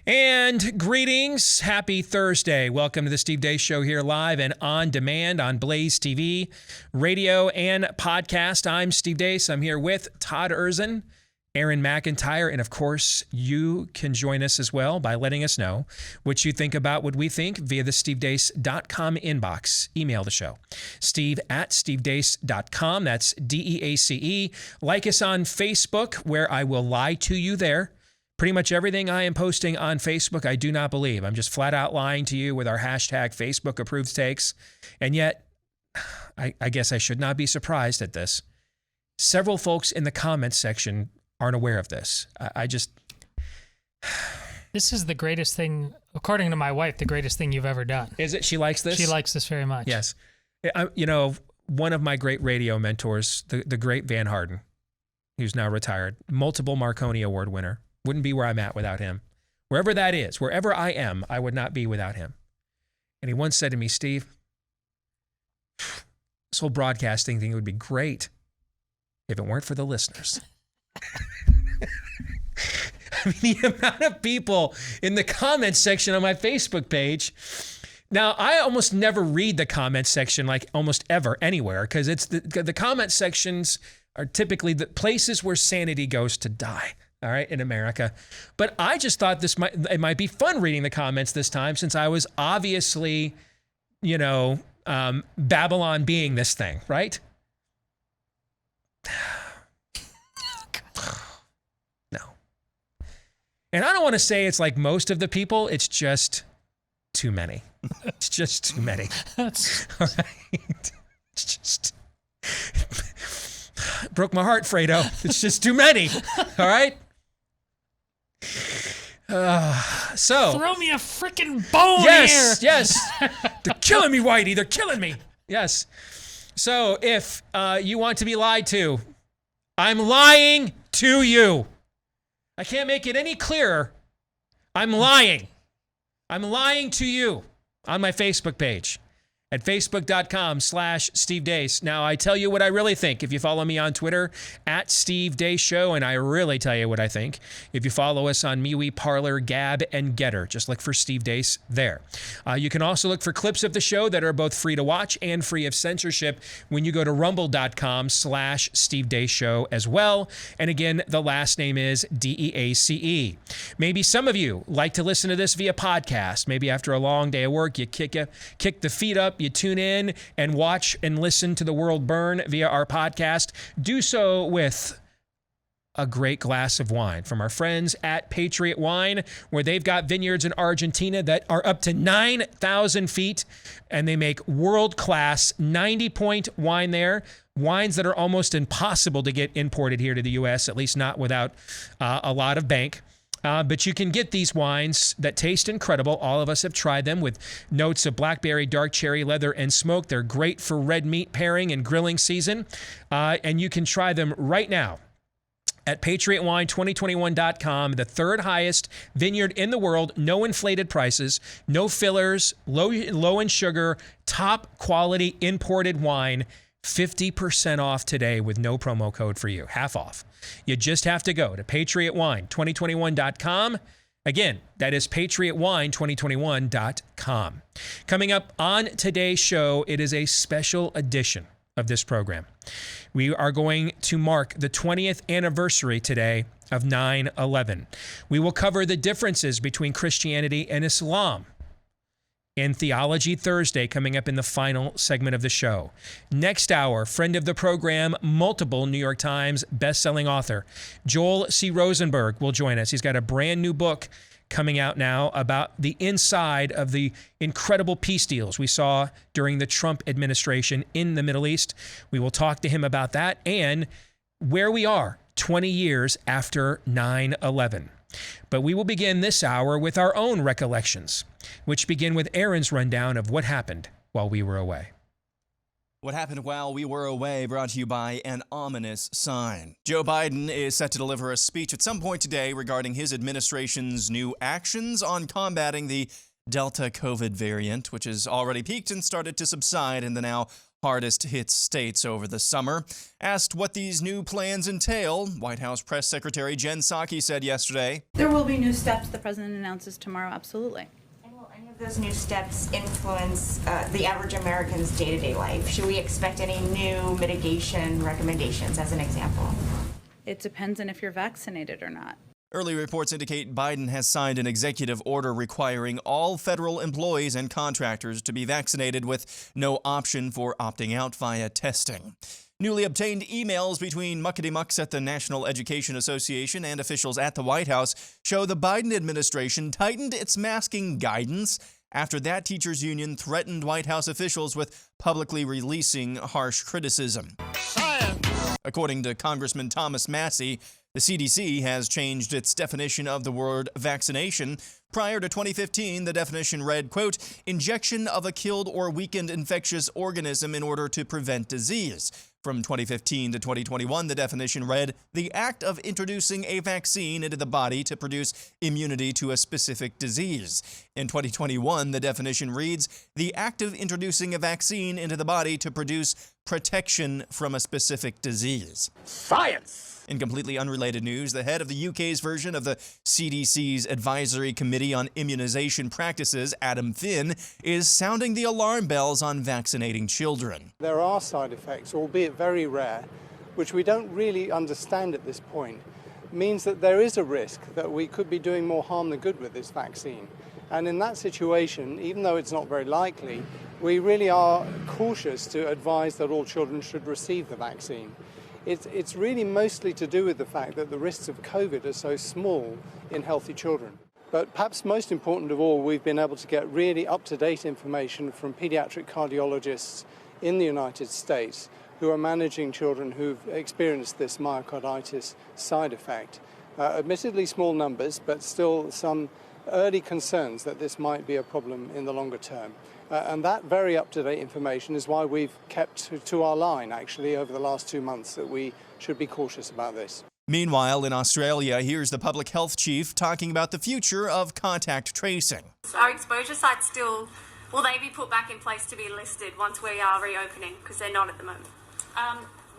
And greetings. Happy Thursday. Welcome to the Steve Deace Show here live and on demand on BlazeTV, radio, and podcast. I'm Steve Deace. I'm here with Todd Erzin, Aaron McIntyre, and of course, you can join us as well by letting us know what you think about what we think via the stevedeace.com inbox. Email the show, steve@stevedeace.com. That's DEACE. Like us on Facebook, where I will lie to you there. Pretty much everything I am posting on Facebook, I do not believe. I'm just flat out lying to you with our hashtag Facebook approves takes. And yet, I guess I should not be surprised at this. Several folks in the comments section aren't aware of this. This is the greatest thing, according to my wife, the greatest thing you've ever done. Is it? She likes this? She likes this very much. Yes. One of my great radio mentors, the great Van Harden, who's now retired, multiple Marconi Award winner. Wouldn't be where I'm at without him. Wherever that is, wherever I am, I would not be without him. And he once said to me, Steve, this whole broadcasting thing would be great if it weren't for the listeners. I mean, the amount of people in the comments section on my Facebook page. Now, I almost never read the comments section, like almost ever anywhere, because it's the comment sections are typically the places where sanity goes to die. All right, in America. But I just thought it might be fun reading the comments this time, since I was obviously, Babylon being this thing, right? No. And I don't want to say it's like most of the people, it's just too many. It's just too many. All right. It's just broke my heart, Fredo. It's just too many. All right. So throw me a freaking bone here. Yes. They're killing me, Whitey. They're killing me. Yes. So if you want to be lied to, I'm lying to you. I can't make it any clearer. I'm lying. I'm lying to you on my Facebook page at facebook.com/Steve Deace. Now, I tell you what I really think if you follow me on Twitter at Steve Deace Show, and I really tell you what I think if you follow us on MeWe, Parler, Gab, and Getter. Just look for Steve Deace there. You can also look for clips of the show that are both free to watch and free of censorship when you go to rumble.com/Steve Deace Show as well. And again, the last name is DEACE. Maybe some of you like to listen to this via podcast. Maybe after a long day of work, you kick the feet up, you tune in and watch and listen to the world burn via our podcast. Do so with a great glass of wine from our friends at Patriot Wine, where they've got vineyards in Argentina that are up to 9,000 feet, and they make world-class 90-point wine there, wines that are almost impossible to get imported here to the U.S., at least not without a lot of bank. But you can get these wines that taste incredible. All of us have tried them with notes of blackberry, dark cherry, leather, and smoke. They're great for red meat pairing and grilling season. And you can try them right now at PatriotWine2021.com, the third highest vineyard in the world. No inflated prices, no fillers, low in sugar, top quality imported wine. 50% off today with no promo code for you. Half off. You just have to go to PatriotWine2021.com. Again, that is PatriotWine2021.com. Coming up on today's show, it is a special edition of this program. We are going to mark the 20th anniversary today of 9/11. We will cover the differences between Christianity and Islam in Theology Thursday, coming up in the final segment of the show. Next hour, friend of the program, multiple New York Times bestselling author, Joel C. Rosenberg will join us. He's got a brand new book coming out now about the inside of the incredible peace deals we saw during the Trump administration in the Middle East. We will talk to him about that and where we are 20 years after 9/11. But we will begin this hour with our own recollections, which begin with Aaron's rundown of what happened while we were away. What happened while we were away, brought to you by an ominous sign. Joe Biden is set to deliver a speech at some point today regarding his administration's new actions on combating the Delta COVID variant, which has already peaked and started to subside in the now hardest hit states over the summer. Asked what these new plans entail, White House Press Secretary Jen Psaki said yesterday, "There will be new steps the president announces tomorrow, absolutely." And will any of those new steps influence the average American's day-to-day life? Should we expect any new mitigation recommendations, as an example? It depends on if you're vaccinated or not. Early reports indicate Biden has signed an executive order requiring all federal employees and contractors to be vaccinated with no option for opting out via testing. Newly obtained emails between muckety-mucks at the National Education Association and officials at the White House show the Biden administration tightened its masking guidance after that teachers' union threatened White House officials with publicly releasing harsh criticism. Science! According to Congressman Thomas Massey, the CDC has changed its definition of the word vaccination. Prior to 2015, the definition read, quote, injection of a killed or weakened infectious organism in order to prevent disease. From 2015 to 2021, the definition read, the act of introducing a vaccine into the body to produce immunity to a specific disease. In 2021, the definition reads, the act of introducing a vaccine into the body to produce protection from a specific disease. Science! In completely unrelated news, the head of the UK's version of the CDC's Advisory Committee on Immunization Practices, Adam Finn, is sounding the alarm bells on vaccinating children. There are side effects, albeit very rare, which we don't really understand at this point. It means that there is a risk that we could be doing more harm than good with this vaccine. And in that situation, even though it's not very likely, we really are cautious to advise that all children should receive the vaccine. It's really mostly to do with the fact that the risks of COVID are so small in healthy children. But perhaps most important of all, we've been able to get really up-to-date information from pediatric cardiologists in the United States who are managing children who've experienced this myocarditis side effect. Admittedly small numbers, but still some early concerns that this might be a problem in the longer term. And that very up-to-date information is why we've kept to our line, actually, over the last 2 months, that we should be cautious about this. Meanwhile, in Australia, here's the public health chief talking about the future of contact tracing. Our exposure sites still, will they be put back in place to be listed once we are reopening? Because they're not at the moment.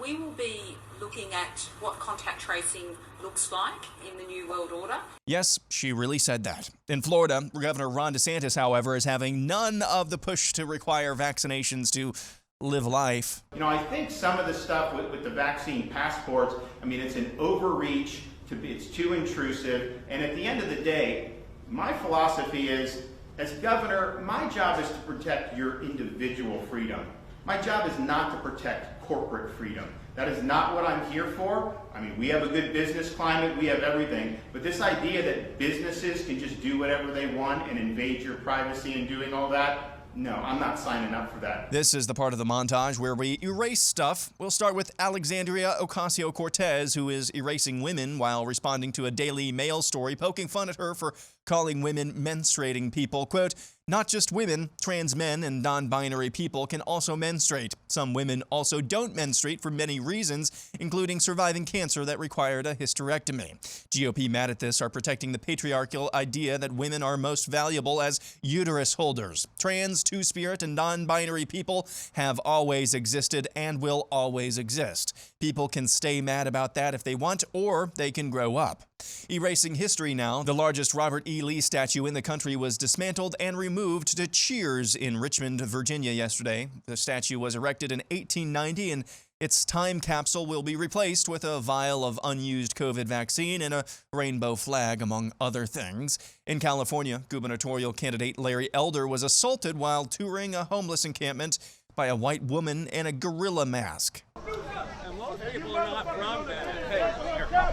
We will be looking at what contact tracing looks like in the New World Order. Yes, she really said that. In Florida, Governor Ron DeSantis, however, is having none of the push to require vaccinations to live life. You know, I think some of the stuff with the vaccine passports, I mean, it's an overreach, it's too intrusive, and at the end of the day, my philosophy is, as governor, my job is to protect your individual freedom. My job is not to protect corporate freedom. That is not what I'm here for. I mean, we have a good business climate, we have everything, but this idea that businesses can just do whatever they want and invade your privacy and doing all that, no, I'm not signing up for that. This is the part of the montage where we erase stuff. We'll start with Alexandria Ocasio-Cortez, who is erasing women while responding to a Daily Mail story poking fun at her for calling women menstruating people. Quote, not just women, trans men and non-binary people can also menstruate. Some women also don't menstruate for many reasons, including surviving cancer that required a hysterectomy. GOP mad at this are protecting the patriarchal idea that women are most valuable as uterus holders. Trans, two-spirit, and non-binary people have always existed and will always exist. People can stay mad about that if they want, or they can grow up. Erasing history now, the largest Robert E. Lee statue in the country was dismantled and removed to cheers in Richmond, Virginia yesterday. The statue was erected in 1890 and its time capsule will be replaced with a vial of unused COVID vaccine and a rainbow flag, among other things. In California, gubernatorial candidate Larry Elder was assaulted while touring a homeless encampment by a white woman in a gorilla mask.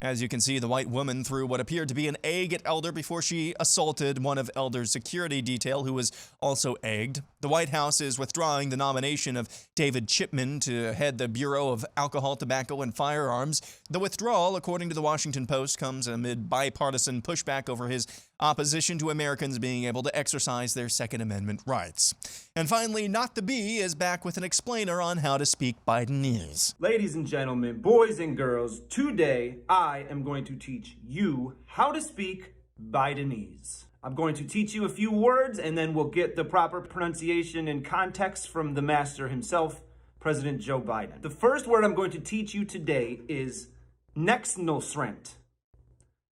As you can see, the white woman threw what appeared to be an egg at Elder before she assaulted one of Elder's security detail, who was also egged. The White House is withdrawing the nomination of David Chipman to head the Bureau of Alcohol, Tobacco, and Firearms. The withdrawal, according to the Washington Post, comes amid bipartisan pushback over his opposition to Americans being able to exercise their Second Amendment rights. And finally, Not the Bee is back with an explainer on how to speak Bidenese. Ladies and gentlemen, boys and girls, today I am going to teach you how to speak Bidenese. I'm going to teach you a few words and then we'll get the proper pronunciation and context from the master himself, President Joe Biden. The first word I'm going to teach you today is nexnosrent.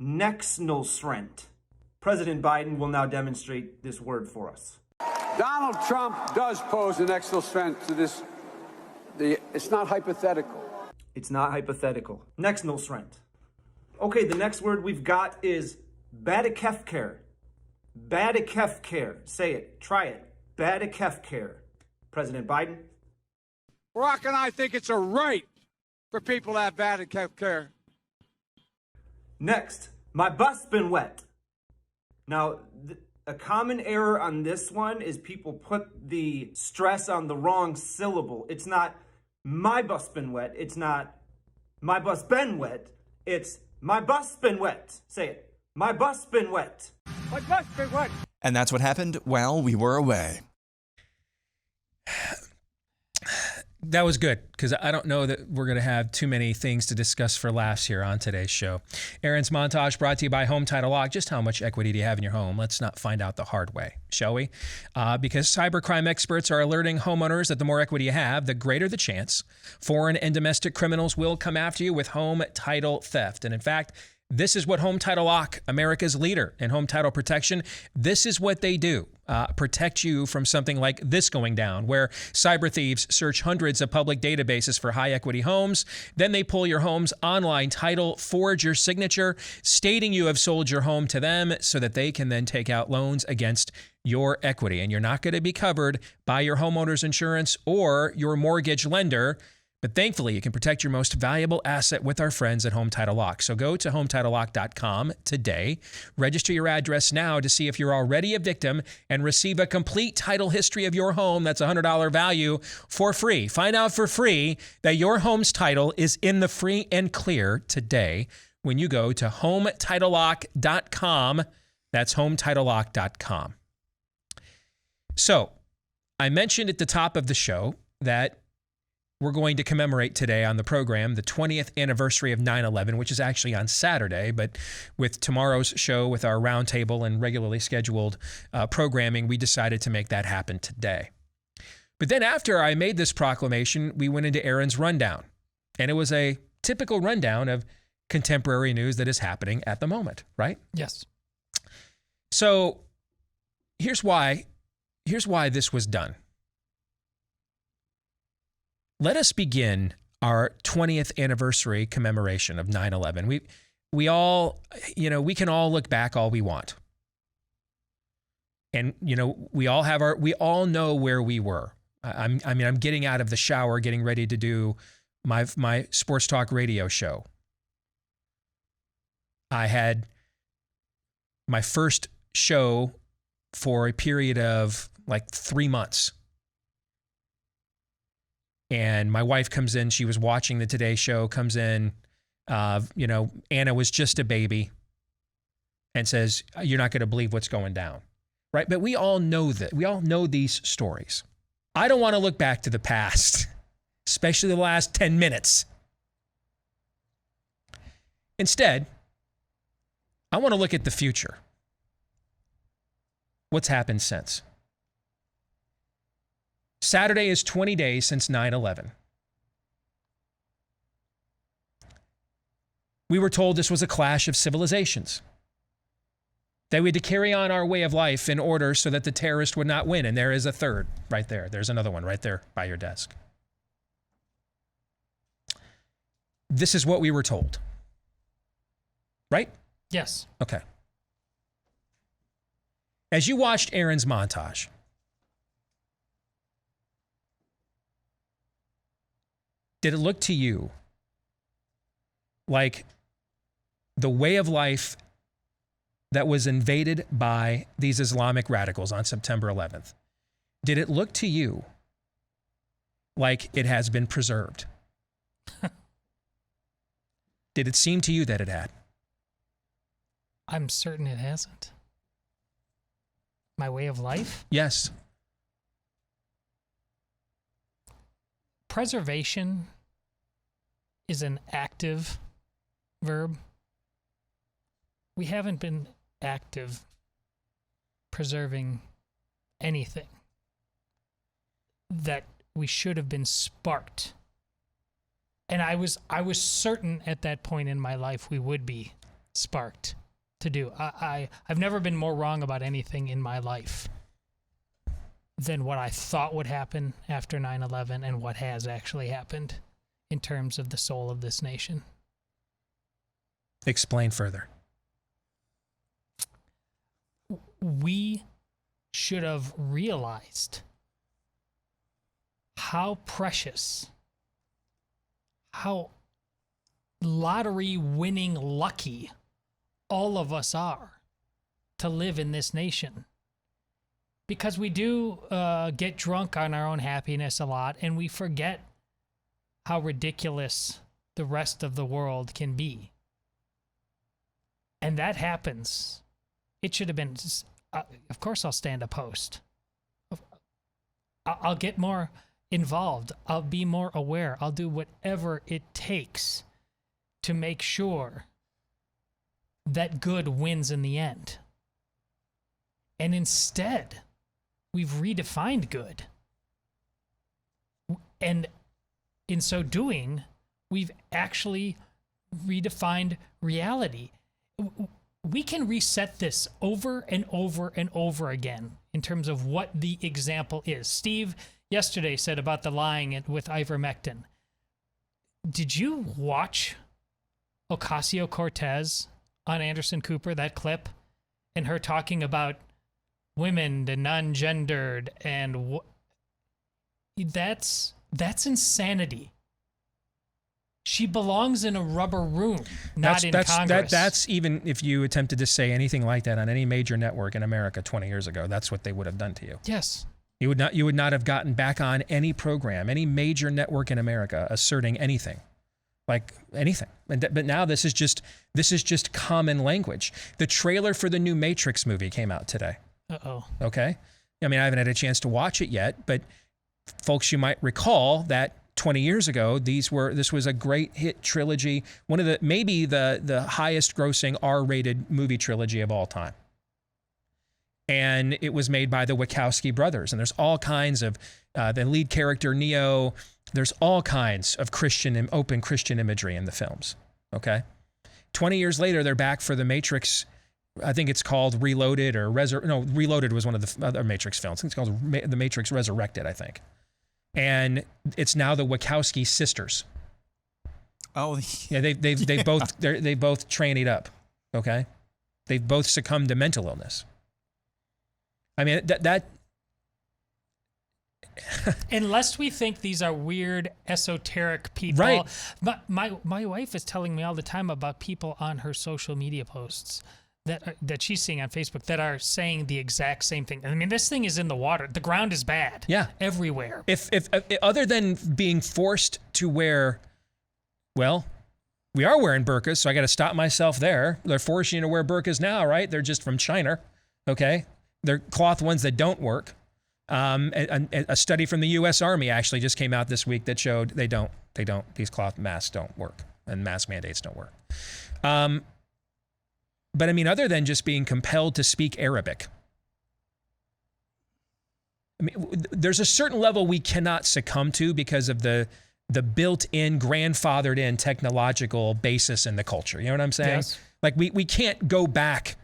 Nexnosrent. President Biden will now demonstrate this word for us. Donald Trump does pose an extra threat to this. It's not hypothetical. It's not hypothetical. Nexnosrent. Okay, the next word we've got is badikefker. Badikefker. Say it. Try it. Badikefker. President Biden. Barack and I think it's a right for people to have badikefker. Next, my bus been wet. Now, a common error on this one is people put the stress on the wrong syllable. It's not my bus been wet. It's not my bus been wet. It's my bus been wet. Say it. My bus been wet. My bus been wet. And that's what happened while we were away. That was good, because I don't know that we're going to have too many things to discuss for laughs here on today's show. Aaron's montage brought to you by Home Title Lock. Just how much equity do you have in your home? Let's not find out the hard way, shall we? Because cybercrime experts are alerting homeowners that the more equity you have, the greater the chance foreign and domestic criminals will come after you with home title theft. And in fact, this is what Home Title Lock, America's leader in home title protection, this is what they do. Protect you from something like this going down, where cyber thieves search hundreds of public databases for high equity homes. Then they pull your home's online title, forge your signature, stating you have sold your home to them so that they can then take out loans against your equity. And you're not going to be covered by your homeowner's insurance or your mortgage lender. But thankfully, you can protect your most valuable asset with our friends at Home Title Lock. So go to HometitleLock.com today. Register your address now to see if you're already a victim and receive a complete title history of your home. That's $100 value for free. Find out for free that your home's title is in the free and clear today when you go to HometitleLock.com. That's HometitleLock.com. So I mentioned at the top of the show that we're going to commemorate today on the program the 20th anniversary of 9/11, which is actually on Saturday, but with tomorrow's show, with our roundtable and regularly scheduled programming, we decided to make that happen today. But then after I made this proclamation, we went into Aaron's rundown, and it was a typical rundown of contemporary news that is happening at the moment, right? Yes. So here's why this was done. Let us begin our 20th anniversary commemoration of 9/11. We all, we can all look back all we want. And, we all know where we were. I'm getting out of the shower, getting ready to do my sports talk radio show. I had my first show for a period of like 3 months. And my wife comes in, she was watching the Today Show, comes in, Anna was just a baby, and says, "You're not going to believe what's going down," right? But we all know that. We all know these stories. I don't want to look back to the past, especially the last 10 minutes. Instead, I want to look at the future. What's happened since? Saturday is 20 days since 9/11. We were told this was a clash of civilizations, that we had to carry on our way of life in order so that the terrorist would not win. And there is a third right there. There's another one right there by your desk. This is what we were told. Right? Yes. Okay. As you watched Aaron's montage, did it look to you like the way of life that was invaded by these Islamic radicals on September 11th? Did it look to you like it has been preserved? Did it seem to you that it had? I'm certain it hasn't. My way of life? Yes. Preservation is an active verb. We haven't been active preserving anything that we should have been sparked. And I was certain at that point in my life we would be sparked to do. I've never been more wrong about anything in my life than what I thought would happen after 9/11 and what has actually happened in terms of the soul of this nation. Explain further. We should have realized how precious, how lottery-winning lucky all of us are to live in this nation. Because we do get drunk on our own happiness a lot, and we forget how ridiculous the rest of the world can be. And that happens. It should have been, of course I'll stand opposed. I'll get more involved. I'll be more aware. I'll do whatever it takes to make sure that good wins in the end. And instead, we've redefined good. And in so doing, we've actually redefined reality. We can reset this over and over and over again in terms of what the example is. Steve yesterday said about the lying with ivermectin. Did you watch Ocasio-Cortez on Anderson Cooper, that clip, and her talking about women and non-gendered and that's insanity. She belongs in a rubber room, not in Congress. That's even if you attempted to say anything like that on any major network in America 20 years ago, that's what they would have done to you. Yes. You would not have gotten back on any program, any major network in America asserting anything. Like anything. But now this is just common language. The trailer for the new Matrix movie came out today. Uh-oh. Okay. I mean, I haven't had a chance to watch it yet, but folks, you might recall that 20 years ago, this was a great hit trilogy, one of maybe the highest grossing R-rated movie trilogy of all time. And it was made by the Wachowski brothers. And there's all kinds of, the lead character, Neo, there's all kinds of open Christian imagery in the films, okay? 20 years later, they're back for the Matrix. I think it's called Reloaded or Reloaded was one of the other Matrix films. I think it's called The Matrix Resurrected, I think. And it's now the Wachowski sisters. Oh, yeah, they both trannied up, okay? They've both succumbed to mental illness. I mean, that unless we think these are weird, esoteric people. Right. My wife is telling me all the time about people on her social media posts that she's seeing on Facebook that are saying the exact same thing. I mean, this thing is in the water. The ground is bad. Yeah. Everywhere. If other than being forced to wear, well, we are wearing burqas, so I got to stop myself there. They're forcing you to wear burqas now, right? They're just from China, okay? They're cloth ones that don't work. A study from the U.S. Army actually just came out this week that showed they don't. These cloth masks don't work, and mask mandates don't work. But I mean, other than just being compelled to speak Arabic, I mean, there's a certain level we cannot succumb to because of the built-in, grandfathered-in technological basis in the culture. You know what I'm saying? Yes. Like we can't go back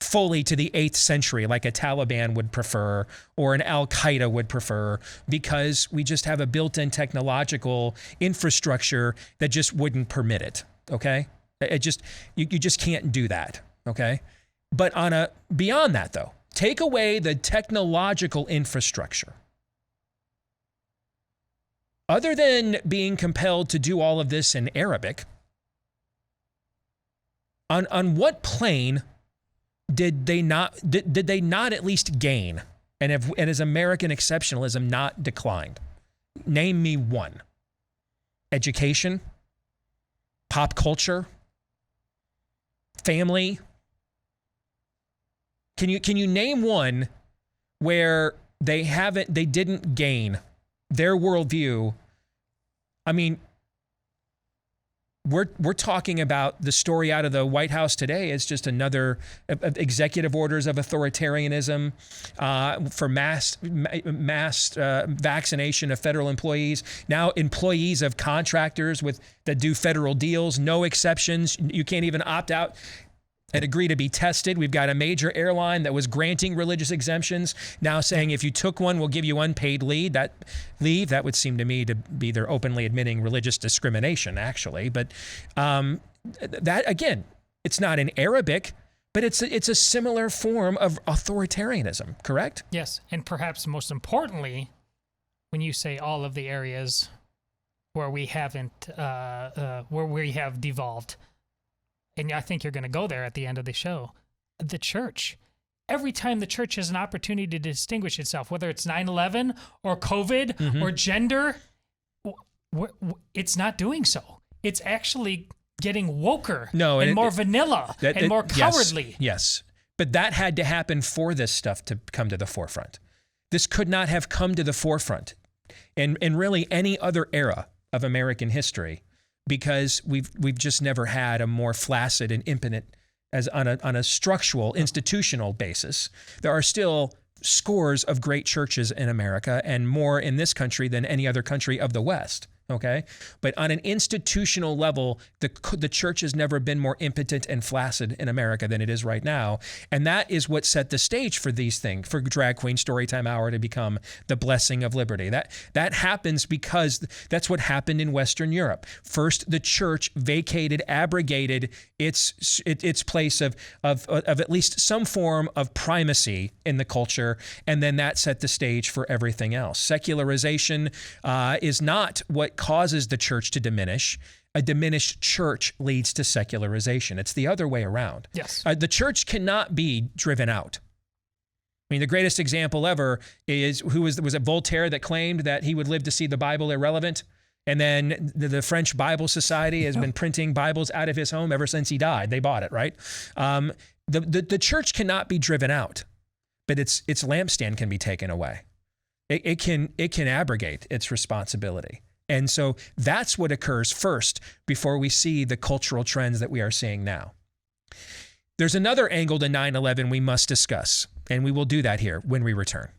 fully to the 8th century like a Taliban would prefer or an Al-Qaeda would prefer because we just have a built-in technological infrastructure that just wouldn't permit it, okay? You just can't do that, okay? But beyond that though, take away the technological infrastructure. Other than being compelled to do all of this in Arabic, on what plane did they not at least gain? And has American exceptionalism not declined? Name me one. Education, pop culture, family. Can you name one where they didn't gain their worldview? I mean, we're talking about the story out of the White House today is just another executive orders of authoritarianism for mass vaccination of federal employees. Now employees of contractors that do federal deals, no exceptions. You can't even opt out and agree to be tested. We've got a major airline that was granting religious exemptions now saying if you took one, we'll give you unpaid leave. That would seem to me to be they're openly admitting religious discrimination, actually. But that, again, it's not in Arabic, but it's a similar form of authoritarianism, correct? Yes, and perhaps most importantly, when you say all of the areas where we haven't, where we have devolved, and I think you're going to go there at the end of the show, the church. Every time the church has an opportunity to distinguish itself, whether it's 9/11 or COVID or gender, it's not doing so. It's actually getting woker and more vanilla and more cowardly. Yes, but that had to happen for this stuff to come to the forefront. This could not have come to the forefront in really any other era of American history, because we've just never had a more flaccid and impotent as on a structural, institutional basis. There are still scores of great churches in America, and more in this country than any other country of the West. Okay, but on an institutional level, the church has never been more impotent and flaccid in America than it is right now, and that is what set the stage for these things, for Drag Queen Storytime Hour to become the blessing of liberty. That happens because that's what happened in Western Europe. First, the church vacated, abrogated its place of at least some form of primacy in the culture, and then that set the stage for everything else. Secularization is not what causes the church to diminish. A diminished church leads to secularization. It's the other way around. Yes. The church cannot be driven out. I mean, the greatest example ever is was it Voltaire that claimed that he would live to see the Bible irrelevant? And then the French Bible Society has been printing Bibles out of his home ever since he died. They bought it, right? The church cannot be driven out, but its lampstand can be taken away. It can abrogate its responsibility. And so that's what occurs first before we see the cultural trends that we are seeing now. There's another angle to 9/11 we must discuss, and we will do that here when we return.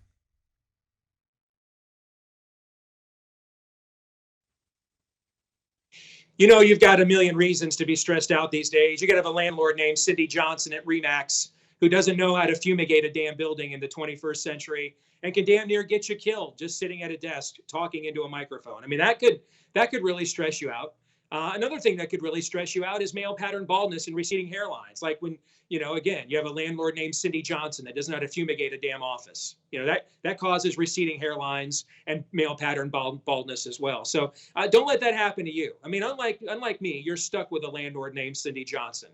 You know, you've got a million reasons to be stressed out these days. You got to have a landlord named Cindy Johnson at RE/MAX who doesn't know how to fumigate a damn building in the 21st century and can damn near get you killed just sitting at a desk talking into a microphone. I mean, that could really stress you out. Another thing that could really stress you out is male pattern baldness and receding hairlines. Like when, again, you have a landlord named Cindy Johnson that doesn't know how to fumigate a damn office. That causes receding hairlines and male pattern baldness as well. So don't let that happen to you. I mean, unlike me, you're stuck with a landlord named Cindy Johnson.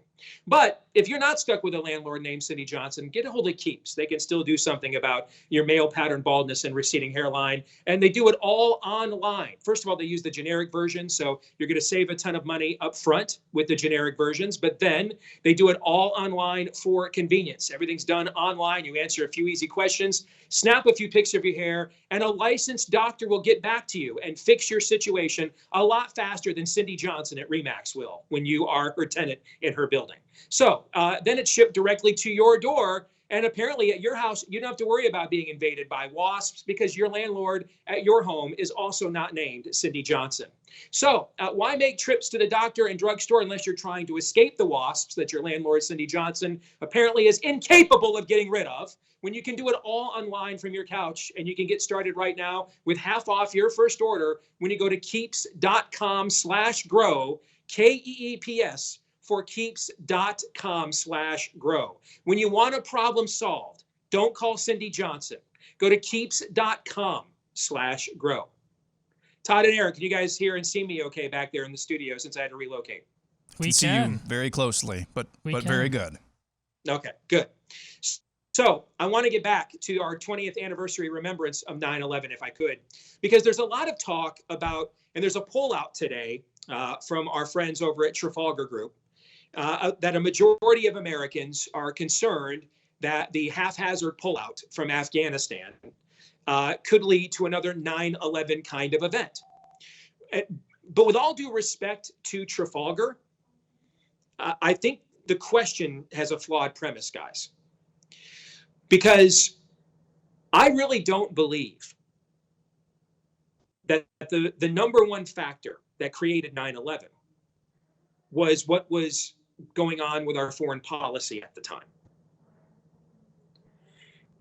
But if you're not stuck with a landlord named Cindy Johnson, get a hold of Keeps. They can still do something about your male pattern baldness and receding hairline. And they do it all online. First of all, they use the generic version. So you're going to save a ton of money up front with the generic versions. But then they do it all online for convenience. Everything's done online. You answer a few easy questions, snap a few pics of your hair, and a licensed doctor will get back to you and fix your situation a lot faster than Cindy Johnson at RE/MAX will when you are her tenant in her building. So then it's shipped directly to your door. And apparently at your house, you don't have to worry about being invaded by wasps because your landlord at your home is also not named Cindy Johnson. So why make trips to the doctor and drugstore unless you're trying to escape the wasps that your landlord, Cindy Johnson, apparently is incapable of getting rid of, when you can do it all online from your couch? And you can get started right now with half off your first order when you go to keeps.com/grow, KEEPS, for keeps.com/grow. When you want a problem solved, don't call Cindy Johnson. Go to keeps.com/grow. Todd and Eric, can you guys hear and see me okay back there in the studio since I had to relocate? We can see you very closely, but very good. Okay, good. So I want to get back to our 20th anniversary remembrance of 9/11, if I could, because there's a lot of talk about, and there's a poll out today from our friends over at Trafalgar Group, that a majority of Americans are concerned that the haphazard pullout from Afghanistan could lead to another 9/11 kind of event. But with all due respect to Trafalgar, I think the question has a flawed premise, guys. Because I really don't believe that the number one factor that created 9/11 was what was going on with our foreign policy at the time.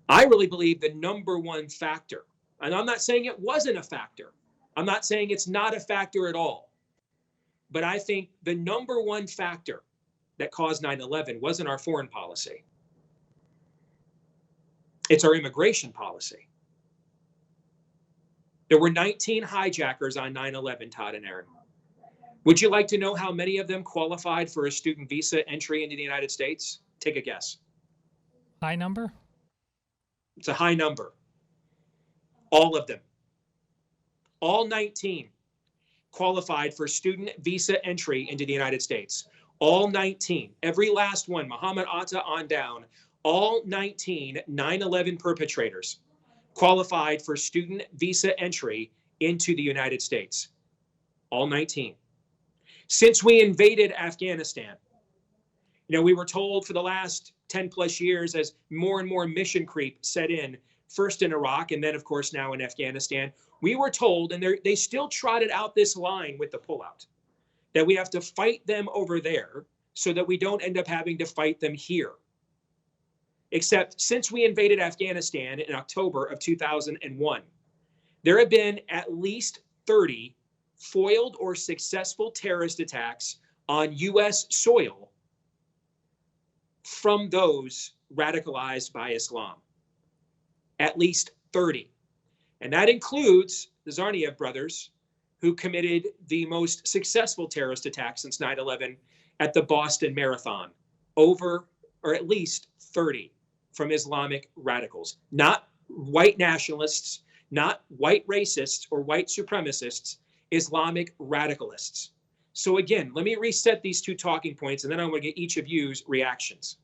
I really believe the number one factor, and I'm not saying it wasn't a factor, I'm not saying it's not a factor at all, but I think the number one factor that caused 9/11 wasn't our foreign policy. It's our immigration policy. There were 19 hijackers on 9/11, Todd and Aaron. Would you like to know how many of them qualified for a student visa entry into the United States? Take a guess. High number? It's a high number. All of them. All 19 qualified for student visa entry into the United States. All 19. Every last one, Muhammad Atta on down, all 19 9/11 perpetrators qualified for student visa entry into the United States. All 19. Since we invaded Afghanistan, we were told for the last 10 plus years, as more and more mission creep set in, first in Iraq and then, of course, now in Afghanistan, we were told, and they still trotted out this line with the pullout, that we have to fight them over there so that we don't end up having to fight them here. Except since we invaded Afghanistan in October of 2001, there have been at least 30 foiled or successful terrorist attacks on U.S. soil from those radicalized by Islam. At least 30. And that includes the Tsarnaev brothers, who committed the most successful terrorist attack since 9/11 at the Boston Marathon. Over, or at least 30 from Islamic radicals. Not white nationalists, not white racists or white supremacists, Islamic radicalists. So again, let me reset these two talking points, and then I want to get each of you's reactions.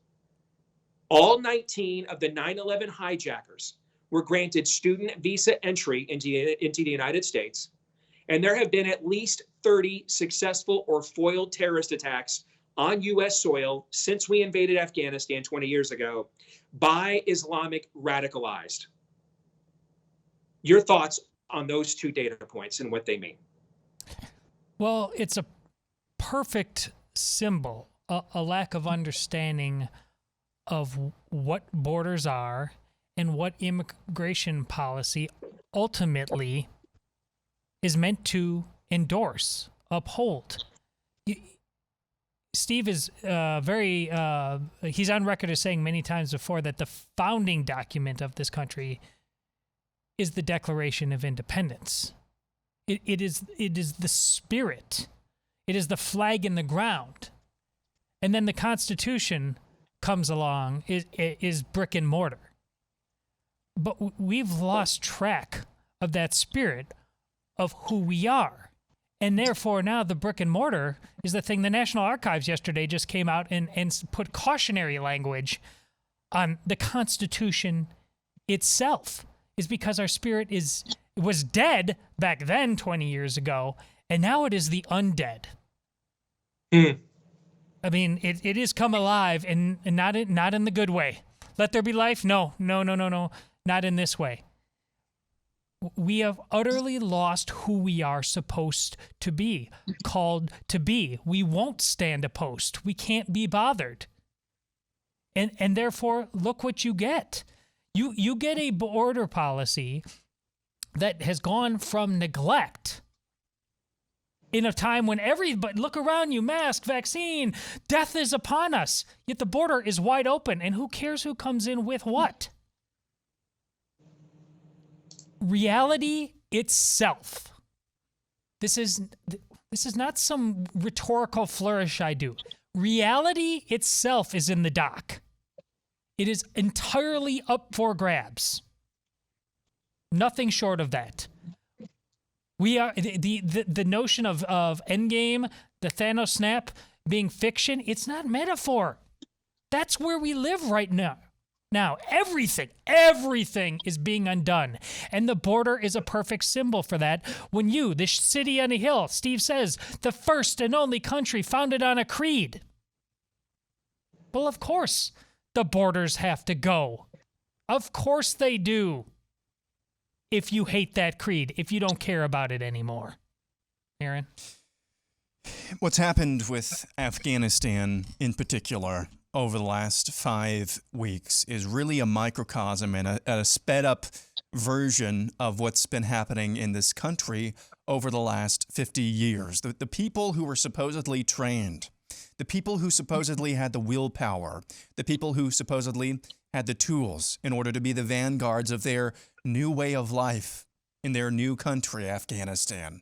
All 19 of the 9/11 hijackers were granted student visa entry into the United States, and there have been at least 30 successful or foiled terrorist attacks on U.S. soil since we invaded Afghanistan 20 years ago by Islamic radicalized. Your thoughts on those two data points and what they mean? Well, it's a perfect symbol, a lack of understanding of what borders are and what immigration policy ultimately is meant to endorse, uphold. Steve is he's on record as saying many times before that the founding document of this country is the Declaration of Independence. It is the spirit. It is the flag in the ground. And then the Constitution comes along, is brick and mortar. But we've lost track of that spirit of who we are. And therefore now the brick and mortar is the thing. The National Archives yesterday just came out and put cautionary language on the Constitution itself, is because our spirit was dead back then 20 years ago, and now it is the undead. I mean, it is come alive, and not in the good way. Let there be life? No, not in this way. We have utterly lost who we are supposed to be, called to be. We won't stand a post. We can't be bothered. And therefore, look what you get. You get a border policy that has gone from neglect in a time when everybody, look around you, mask, vaccine, death is upon us. Yet the border is wide open, and who cares who comes in with what? Reality itself. This is not some rhetorical flourish I do. Reality itself is in the dock. It is entirely up for grabs. Nothing short of that. We are the notion of Endgame, the Thanos snap being fiction. It's not metaphor. That's where we live right now. Now, everything is being undone. And the border is a perfect symbol for that. When you, this city on a hill, Steve says, the first and only country founded on a creed. Well, of course, the borders have to go. Of course they do. If you hate that creed, if you don't care about it anymore. Aaron? What's happened with Afghanistan in particular over the last 5 weeks is really a microcosm and a sped up version of what's been happening in this country over the last 50 years. The people who were supposedly trained, the people who supposedly had the willpower, the people who supposedly had the tools in order to be the vanguards of their new way of life in their new country, Afghanistan.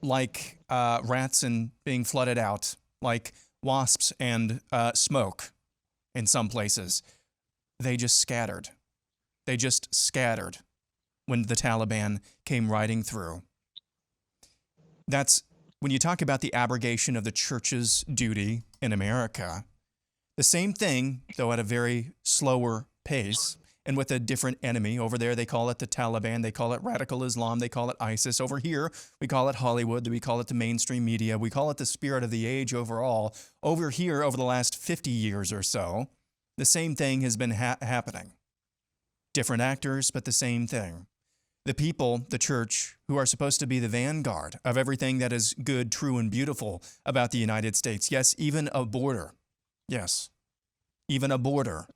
Like rats and being flooded out, like wasps and smoke in some places. They just scattered. They just scattered when the Taliban came riding through. That's when you talk about the abrogation of the church's duty in America. The same thing, though at a very slower pace, and with a different enemy. Over there, they call it the Taliban. They call it radical Islam. They call it ISIS. Over here, we call it Hollywood. We call it the mainstream media. We call it the spirit of the age overall. Over here, over the last 50 years or so, the same thing has been happening. Different actors, but the same thing. The people, the church, who are supposed to be the vanguard of everything that is good, true, and beautiful about the United States. Yes, even a border. Yes, even a border.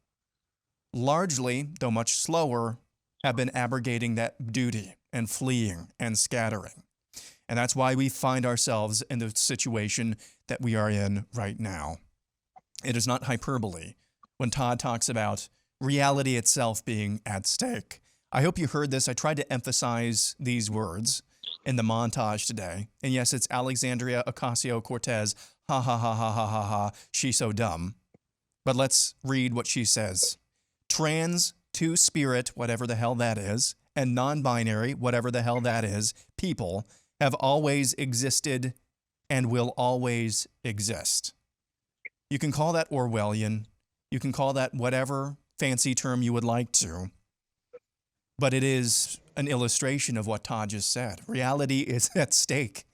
Largely, though much slower, have been abrogating that duty and fleeing and scattering. And that's why we find ourselves in the situation that we are in right now. It is not hyperbole when Todd talks about reality itself being at stake. I hope you heard this. I tried to emphasize these words in the montage today. And yes, it's Alexandria Ocasio-Cortez. Ha ha ha ha ha ha ha. She's so dumb. But let's read what she says. Trans, two-spirit, whatever the hell that is, and non-binary, whatever the hell that is, people have always existed and will always exist. You can call that Orwellian. You can call that whatever fancy term you would like to. But it is an illustration of what Todd just said. Reality is at stake.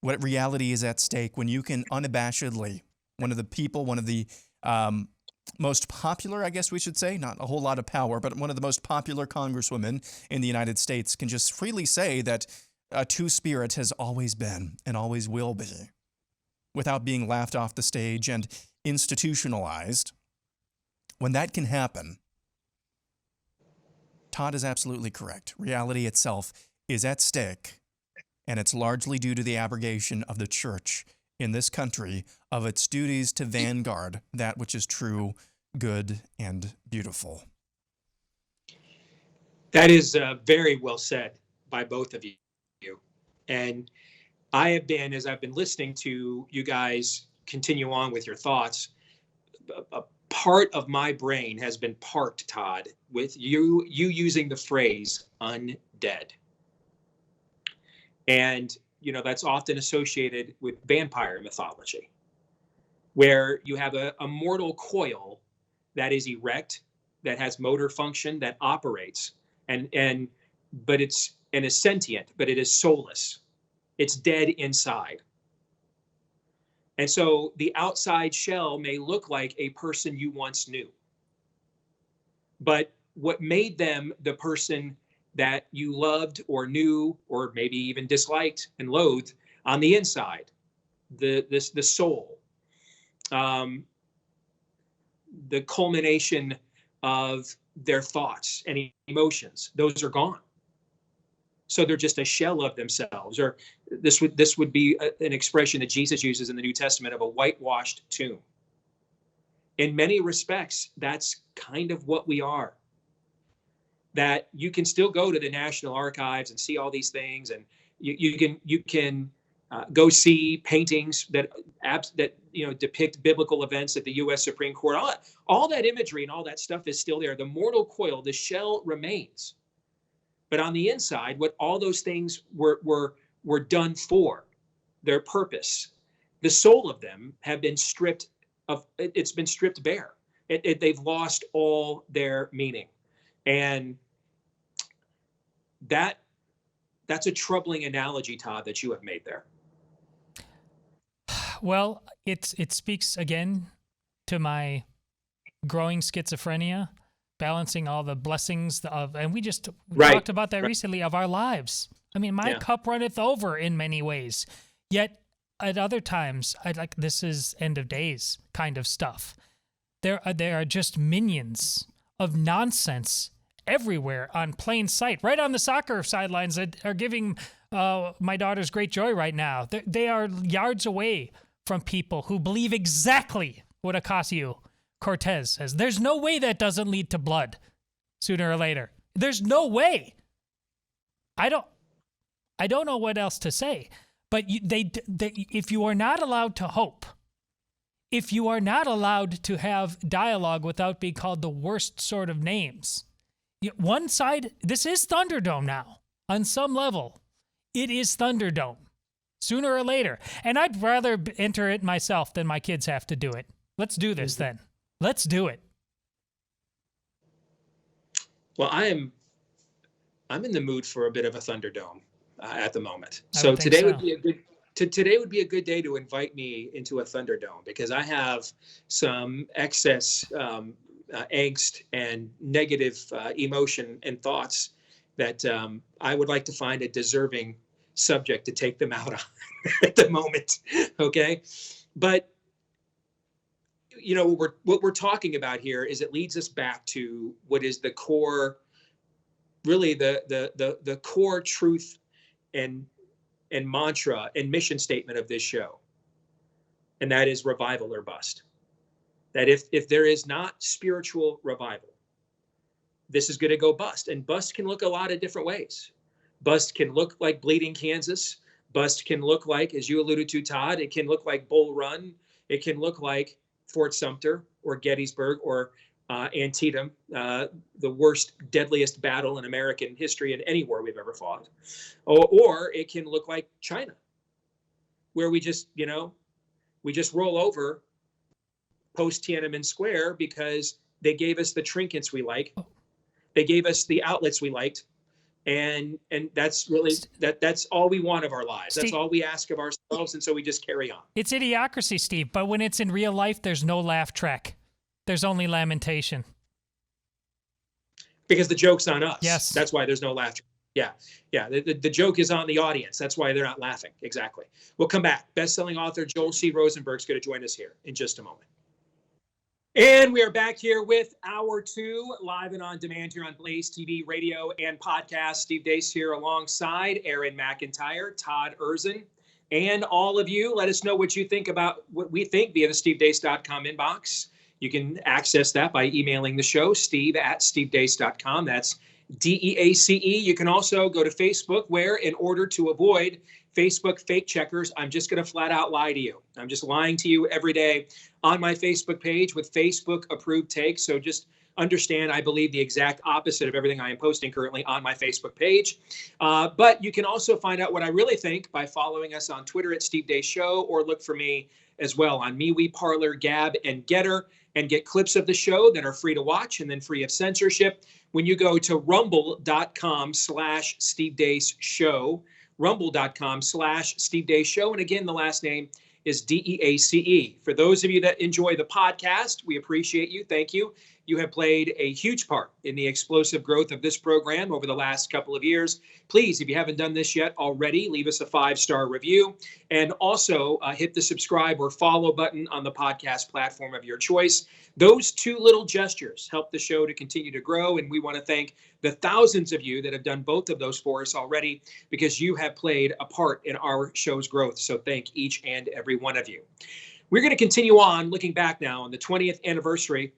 What reality is at stake when you can unabashedly, one of the most popular, I guess we should say, not a whole lot of power, but one of the most popular congresswomen in the United States can just freely say that a two-spirit has always been and always will be, without being laughed off the stage and institutionalized. When that can happen, Todd is absolutely correct. Reality itself is at stake, and it's largely due to the abrogation of the church in this country of its duties to vanguard that which is true, good, and beautiful. That is very well said by both of you. And I have been, as I've been listening to you guys continue on with your thoughts, a part of my brain has been parked, Todd, with you using the phrase undead. And you know, that's often associated with vampire mythology, where you have a mortal coil that is erect, that has motor function, that operates, and is sentient, but it is soulless. It's dead inside. And so the outside shell may look like a person you once knew. But what made them the person that you loved or knew or maybe even disliked and loathed on the inside, the soul, the culmination of their thoughts and emotions, those are gone. So they're just a shell of themselves. Or this would be an expression that Jesus uses in the New Testament of a whitewashed tomb. In many respects, that's kind of what we are. That you can still go to the National Archives and see all these things, and you can go see paintings that depict biblical events at the U.S. Supreme Court. All that imagery and all that stuff is still there. The mortal coil, the shell remains, but on the inside, what all those things were done for, their purpose, the soul of them have been stripped it's been stripped bare. They've lost all their meaning. And that's a troubling analogy, Todd, that you have made there. Well, it speaks again to my growing schizophrenia, balancing all the blessings and we just talked about that recently, of our lives. I mean, my cup runneth over in many ways, yet at other times, this is end of days kind of stuff. There are just minions of nonsense everywhere on plain sight, right on the soccer sidelines that are giving my daughters great joy right now. They are yards away from people who believe exactly what Ocasio-Cortez says. There's no way that doesn't lead to blood sooner or later. There's no way. I don't know what else to say. But if you are not allowed to hope, if you are not allowed to have dialogue without being called the worst sort of names, one side, this is Thunderdome now. On some level, it is Thunderdome, sooner or later. And I'd rather enter it myself than my kids have to do it. Let's do this then. Let's do it. Well, I'm in the mood for a bit of a Thunderdome at the moment. So today would be a good day to invite me into a Thunderdome, because I have some excess angst and negative emotion and thoughts that I would like to find a deserving subject to take them out on at the moment. Okay. But what we're talking about here is, it leads us back to what is the core, really the core truth and mantra and mission statement of this show. And that is revival or bust. That if there is not spiritual revival, this is going to go bust. And bust can look a lot of different ways. Bust can look like Bleeding Kansas. Bust can look like, as you alluded to, Todd, it can look like Bull Run. It can look like Fort Sumter or Gettysburg or Antietam, the worst, deadliest battle in American history in any war we've ever fought. Or it can look like China, where we just roll over post Tiananmen Square because they gave us the trinkets we like. They gave us the outlets we liked. And that's really, that's all we want of our lives. That's all we ask of ourselves. And so we just carry on. It's idiocracy, Steve. But when it's in real life, there's no laugh track. There's only lamentation. Because the joke's on us. Yes. That's why there's no laughter. Yeah. The joke is on the audience. That's why they're not laughing. Exactly. We'll come back. Best-selling author Joel C. Rosenberg is going to join us here in just a moment. And we are back here with Hour 2, live and on demand here on BlazeTV radio and podcast. Steve Deace here alongside Aaron McIntyre, Todd Erzin, and all of you. Let us know what you think about what we think via the stevedeace.com inbox. You can access that by emailing the show, steve@stevedeace.com. That's DEACE. You can also go to Facebook, where, in order to avoid Facebook fake checkers, I'm just going to flat out lie to you. I'm just lying to you every day on my Facebook page with Facebook approved takes. So just understand, I believe the exact opposite of everything I am posting currently on my Facebook page. But you can also find out what I really think by following us on Twitter at Steve Deace Show, or look for me as well on MeWe, Parler, Gab, and Getter, and get clips of the show that are free to watch and then free of censorship when you go to rumble.com/Steve Deace Show, rumble.com/Steve Deace Show. And again, the last name is DEACE. For those of you that enjoy the podcast, we appreciate you. Thank you. You have played a huge part in the explosive growth of this program over the last couple of years. Please, if you haven't done this yet already, leave us a 5-star review, and also hit the subscribe or follow button on the podcast platform of your choice. Those two little gestures help the show to continue to grow, and we want to thank the thousands of you that have done both of those for us already, because you have played a part in our show's growth. So thank each and every one of you. We're going to continue on, looking back now on the 20th anniversary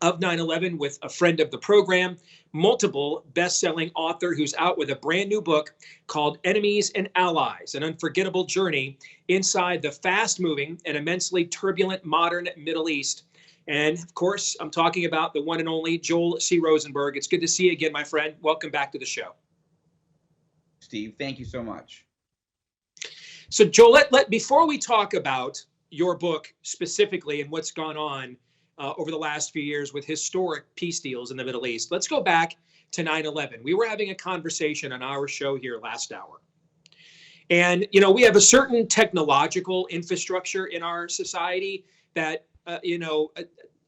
of 9/11 with a friend of the program, multiple best-selling author who's out with a brand new book called Enemies and Allies, an unforgettable journey inside the fast-moving and immensely turbulent modern Middle East. And of course, I'm talking about the one and only Joel C. Rosenberg. It's good to see you again, my friend. Welcome back to the show. Steve, thank you so much. So Joel, before we talk about, your book specifically and what's gone on over the last few years with historic peace deals in the Middle East. Let's go back to 9/11. We were having a conversation on our show here last hour. And, we have a certain technological infrastructure in our society that,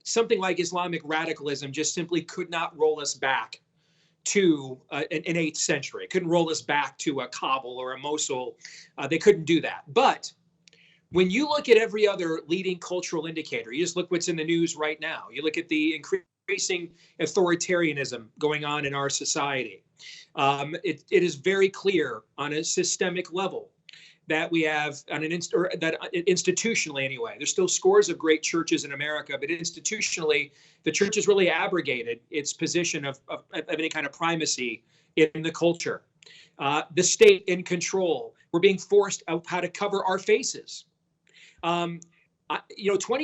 something like Islamic radicalism just simply could not roll us back to an 8th century. It couldn't roll us back to a Kabul or a Mosul. They couldn't do that. But when you look at every other leading cultural indicator, you just look what's in the news right now. You look at the increasing authoritarianism going on in our society. It is very clear on a systemic level that we have institutionally anyway. There's still scores of great churches in America, but institutionally, the church has really abrogated its position of any kind of primacy in the culture. The state in control. We're being forced out how to cover our faces. 20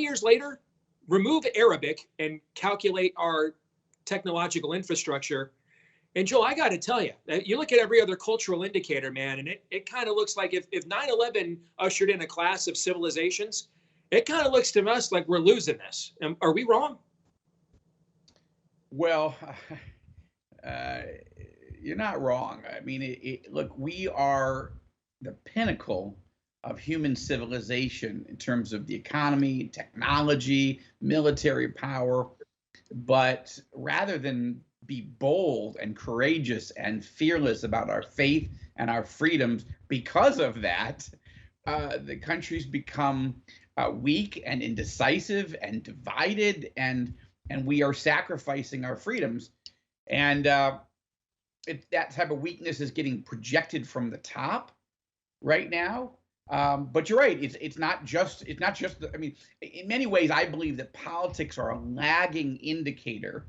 years later, remove Arabic and calculate our technological infrastructure. And Joel, I got to tell you, you look at every other cultural indicator, man, and it kind of looks like if 9/11 ushered in a class of civilizations, it kind of looks to us like we're losing this. Are we wrong? Well, you're not wrong. I mean, look, we are the pinnacle of human civilization in terms of the economy, technology, military power. But rather than be bold and courageous and fearless about our faith and our freedoms, because of that, the country's become weak and indecisive and divided, and we are sacrificing our freedoms. And that type of weakness is getting projected from the top right now. But you're right. It's not just. I mean, in many ways, I believe that politics are a lagging indicator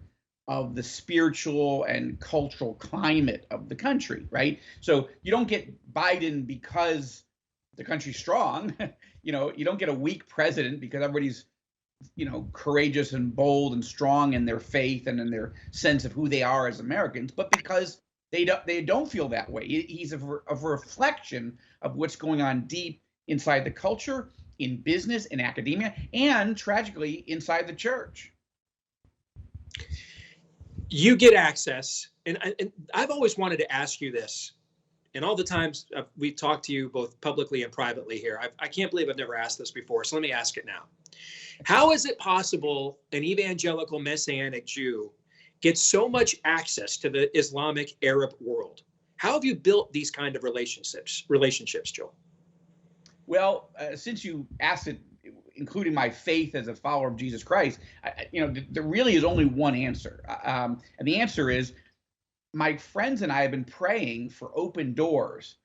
of the spiritual and cultural climate of the country, right? So you don't get Biden because the country's strong. You don't get a weak president because everybody's, courageous and bold and strong in their faith and in their sense of who they are as Americans, but because they don't feel that way. He's a reflection of what's going on deep inside the culture, in business, in academia, and tragically inside the church. You get access, and I've always wanted to ask you this, and all the times we've talked to you both publicly and privately here, I can't believe I've never asked this before, so let me ask it now. How is it possible an evangelical Messianic Jew gets so much access to the Islamic Arab world? How have you built these kind of relationships, Joel? Well, since you asked it, including my faith as a follower of Jesus Christ, there really is only one answer. And the answer is my friends and I have been praying for open doors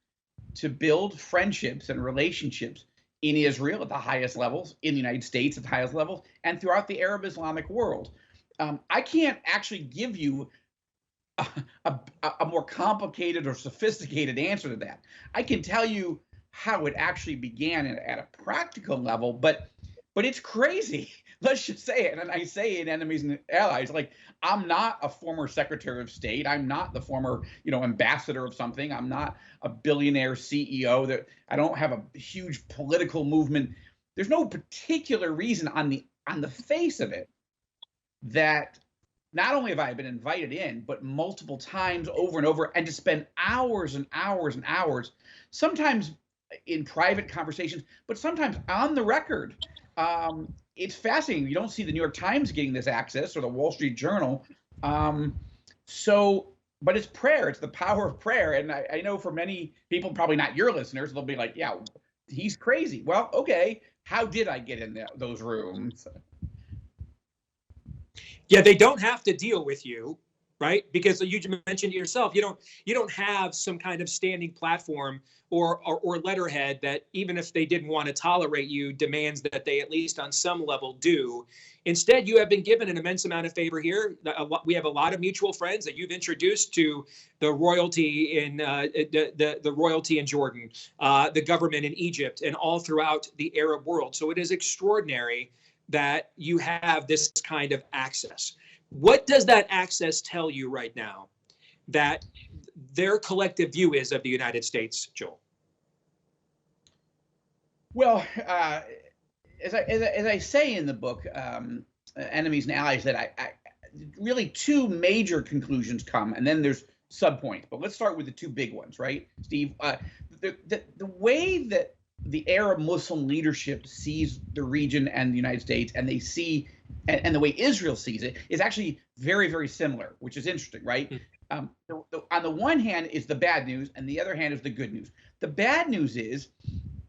to build friendships and relationships in Israel at the highest levels, in the United States at the highest levels, and throughout the Arab Islamic world. I can't actually give you a more complicated or sophisticated answer to that. I can tell you how it actually began at a practical level, but it's crazy. Let's just say it. And I say it, enemies and allies, like I'm not a former Secretary of State. I'm not the former, ambassador of something. I'm not a billionaire CEO. That I don't have a huge political movement. There's no particular reason on the face of it that not only have I been invited in, but multiple times over and over, and to spend hours and hours and hours, sometimes in private conversations, but sometimes on the record. It's fascinating. You don't see the New York Times getting this access or the Wall Street Journal. But it's prayer. It's the power of prayer. And I know for many people, probably not your listeners, they'll be like, yeah, he's crazy. Well, okay. How did I get in those rooms? Yeah, they don't have to deal with you, right? Because you mentioned yourself, you don't have some kind of standing platform or letterhead that even if they didn't want to tolerate you, demands that they at least on some level do. Instead, you have been given an immense amount of favor here. We have a lot of mutual friends that you've introduced to the royalty in the royalty in Jordan, the government in Egypt, and all throughout the Arab world. So it is extraordinary that you have this kind of access. What does that access tell you right now that their collective view is of the United States, Joel? Well, as I say in the book, Enemies and Allies, that I really two major conclusions come, and then there's subpoints. But let's start with the two big ones, right, Steve? The way that the Arab Muslim leadership sees the region and the United States, and they see, and the way Israel sees it, is actually very, very similar, which is interesting, right? On the one hand is the bad news, and the other hand is the good news. The bad news is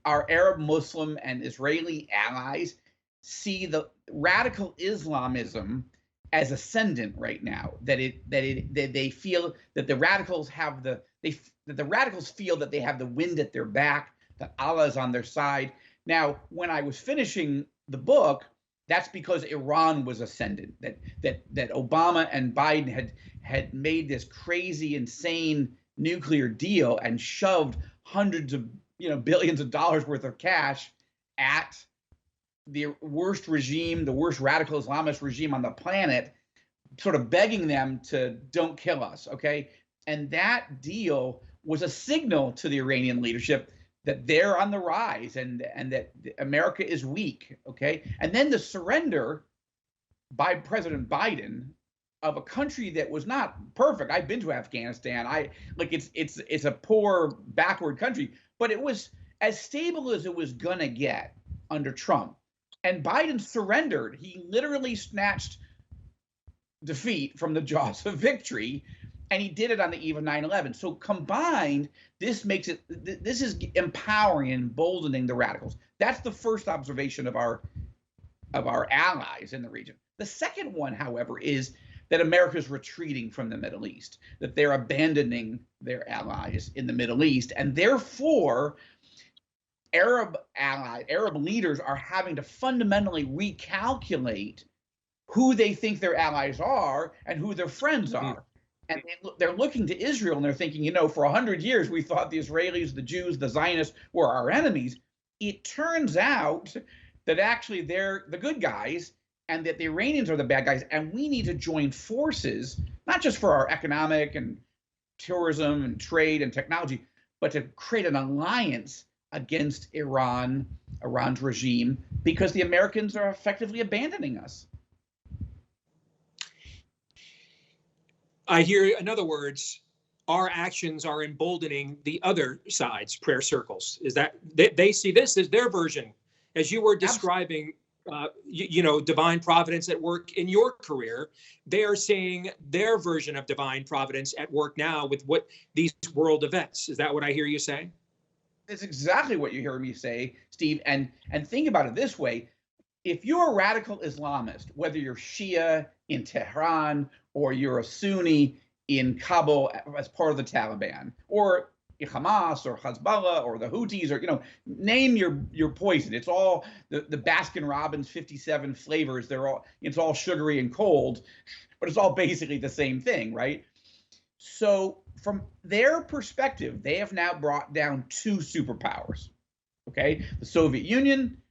our Arab, Muslim, and Israeli allies see the radical Islamism as ascendant right now. That they feel that the radicals have that the radicals feel that they have the wind at their back, that Allah is on their side. Now, when I was finishing the book, that's because Iran was ascendant. That Obama and Biden had made this crazy, insane nuclear deal and shoved hundreds of billions of dollars worth of cash at the worst regime, the worst radical Islamist regime on the planet, sort of begging them to don't kill us, okay? And that deal was a signal to the Iranian leadership that they're on the rise and that America is weak, okay? And then the surrender by President Biden of a country that was not perfect. I've been to Afghanistan. It's a poor, backward country, but it was as stable as it was gonna get under Trump. And Biden surrendered. He literally snatched defeat from the jaws of victory, and he did it on the eve of 9/11. So combined, this is empowering and emboldening the radicals. That's the first observation of our allies in the region. The second one, however, is that America is retreating from the Middle East, that they're abandoning their allies in the Middle East, and therefore Arab leaders are having to fundamentally recalculate who they think their allies are and who their friends are. And they're looking to Israel and they're thinking, for 100 years, we thought the Israelis, the Jews, the Zionists were our enemies. It turns out that actually they're the good guys and that the Iranians are the bad guys. And we need to join forces, not just for our economic and tourism and trade and technology, but to create an alliance against Iran's regime, because the Americans are effectively abandoning us. I hear, in other words, our actions are emboldening the other side's prayer circles. Is that they see this as their version, as you were describing, divine providence at work in your career. They are seeing their version of divine providence at work now with what these world events. Is that what I hear you say? That's exactly what you hear me say, Steve. And think about it this way. If you're a radical Islamist, whether you're Shia in Tehran or you're a Sunni in Kabul as part of the Taliban, or Hamas or Hezbollah or the Houthis, or name your poison. It's all the Baskin Robbins 57 flavors. It's all sugary and cold, but it's all basically the same thing, right? So from their perspective, they have now brought down two superpowers, okay? The Soviet Union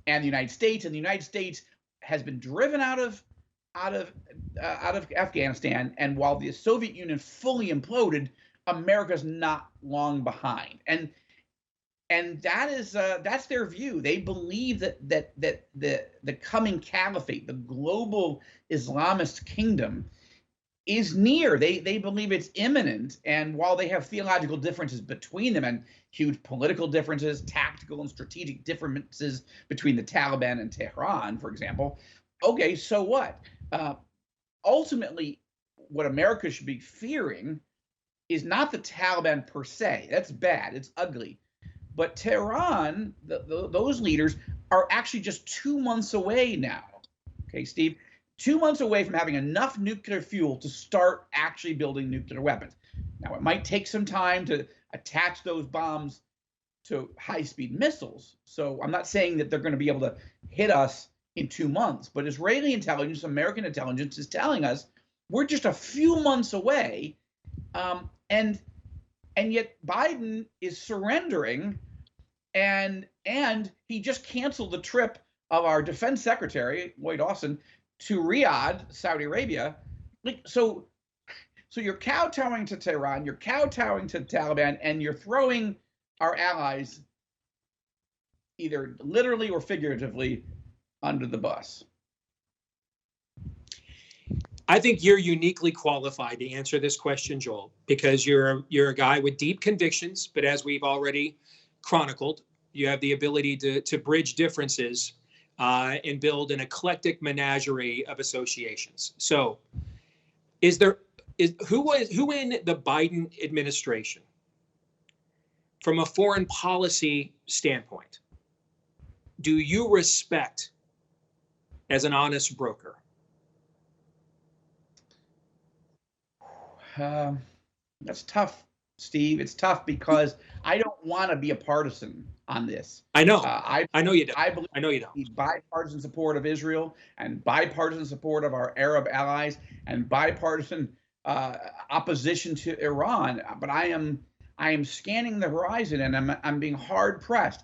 and the United States. And the United States has been driven out of Afghanistan. And while the Soviet Union fully imploded, America's not long behind. And that is that's their view. They believe that the coming caliphate, the global Islamist kingdom, is near. They believe it's imminent. And while they have theological differences between them and huge political differences, tactical and strategic differences between the Taliban and Tehran, for example, okay, so what? Ultimately, what America should be fearing is not the Taliban per se. That's bad. It's ugly. But Tehran, those leaders are actually just 2 months away now. Okay, Steve? 2 months away from having enough nuclear fuel to start actually building nuclear weapons. Now, it might take some time to attach those bombs to high-speed missiles. So I'm not saying that they're going to be able to hit us in 2 months, but Israeli intelligence, American intelligence is telling us we're just a few months away, and yet Biden is surrendering, and he just canceled the trip of our defense secretary, Lloyd Austin, to Riyadh, Saudi Arabia. So you're kowtowing to Tehran, you're kowtowing to the Taliban, and you're throwing our allies either literally or figuratively under the bus? I think you're uniquely qualified to answer this question, Joel, because you're a guy with deep convictions, but as we've already chronicled, you have the ability to bridge differences and build an eclectic menagerie of associations. So, who in the Biden administration, from a foreign policy standpoint, do you respect as an honest broker? That's tough, Steve. It's tough because I don't want to be a partisan on this. I know. I know you don't. I believe I know you don't. the bipartisan support of Israel and bipartisan support of our Arab allies and bipartisan opposition to Iran. But I am scanning the horizon, and I'm being hard pressed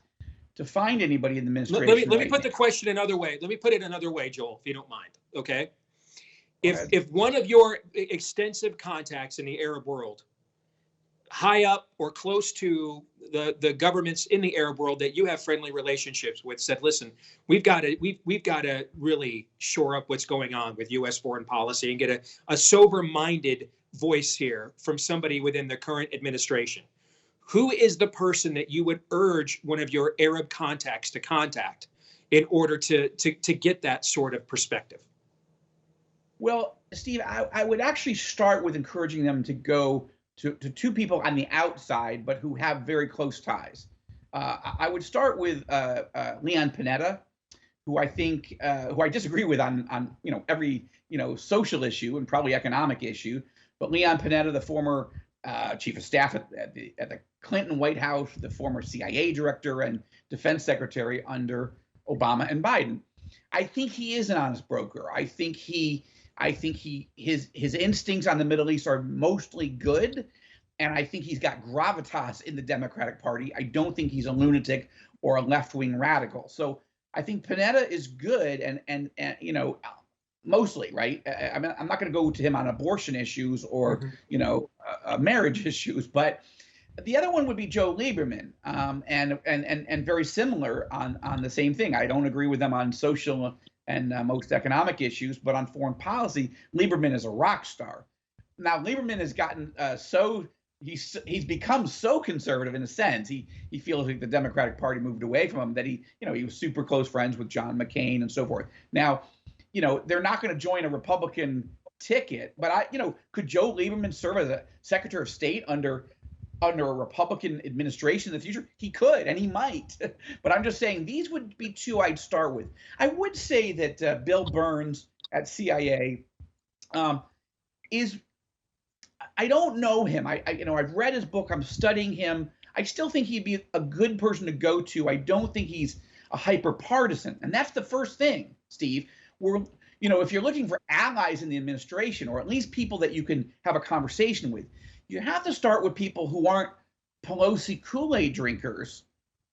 to find anybody in the administration. Let me put the question another way. Let me put it another way, Joel, if you don't mind. Okay. If one of your extensive contacts in the Arab world, high up or close to the governments in the Arab world that you have friendly relationships with, said, "Listen, we've got to really shore up what's going on with U.S. foreign policy and get a sober-minded voice here from somebody within the current administration," who is the person that you would urge one of your Arab contacts to contact in order to get that sort of perspective? Well, Steve, I would actually start with encouraging them to go to two people on the outside, but who have very close ties. I would start with Leon Panetta, who I think, who I disagree with on every social issue and probably economic issue. But Leon Panetta, the former chief of staff at the Clinton White House, the former CIA director and defense secretary under Obama and Biden, I think he is an honest broker. I think his instincts on the Middle East are mostly good, and I think he's got gravitas in the Democratic Party. I don't think he's a lunatic or a left-wing radical. So I think Panetta is good, and mostly right. I mean, I'm not going to go to him on abortion issues or marriage issues, but the other one would be Joe Lieberman, and very similar on the same thing. I don't agree with them on social and most economic issues, but on foreign policy, Lieberman is a rock star. Now, Lieberman has gotten he's become so conservative in a sense. He feels like the Democratic Party moved away from him, that he was super close friends with John McCain and so forth. Now, they're not going to join a Republican ticket, but could Joe Lieberman serve as a Secretary of State under a Republican administration in the future? He could, and he might. But I'm just saying these would be two I'd start with. I would say that Bill Burns at CIA is. I don't know him. I've read his book. I'm studying him. I still think he'd be a good person to go to. I don't think he's a hyper partisan, and that's the first thing, Steve. If you're looking for allies in the administration, or at least people that you can have a conversation with, you have to start with people who aren't Pelosi Kool-Aid drinkers,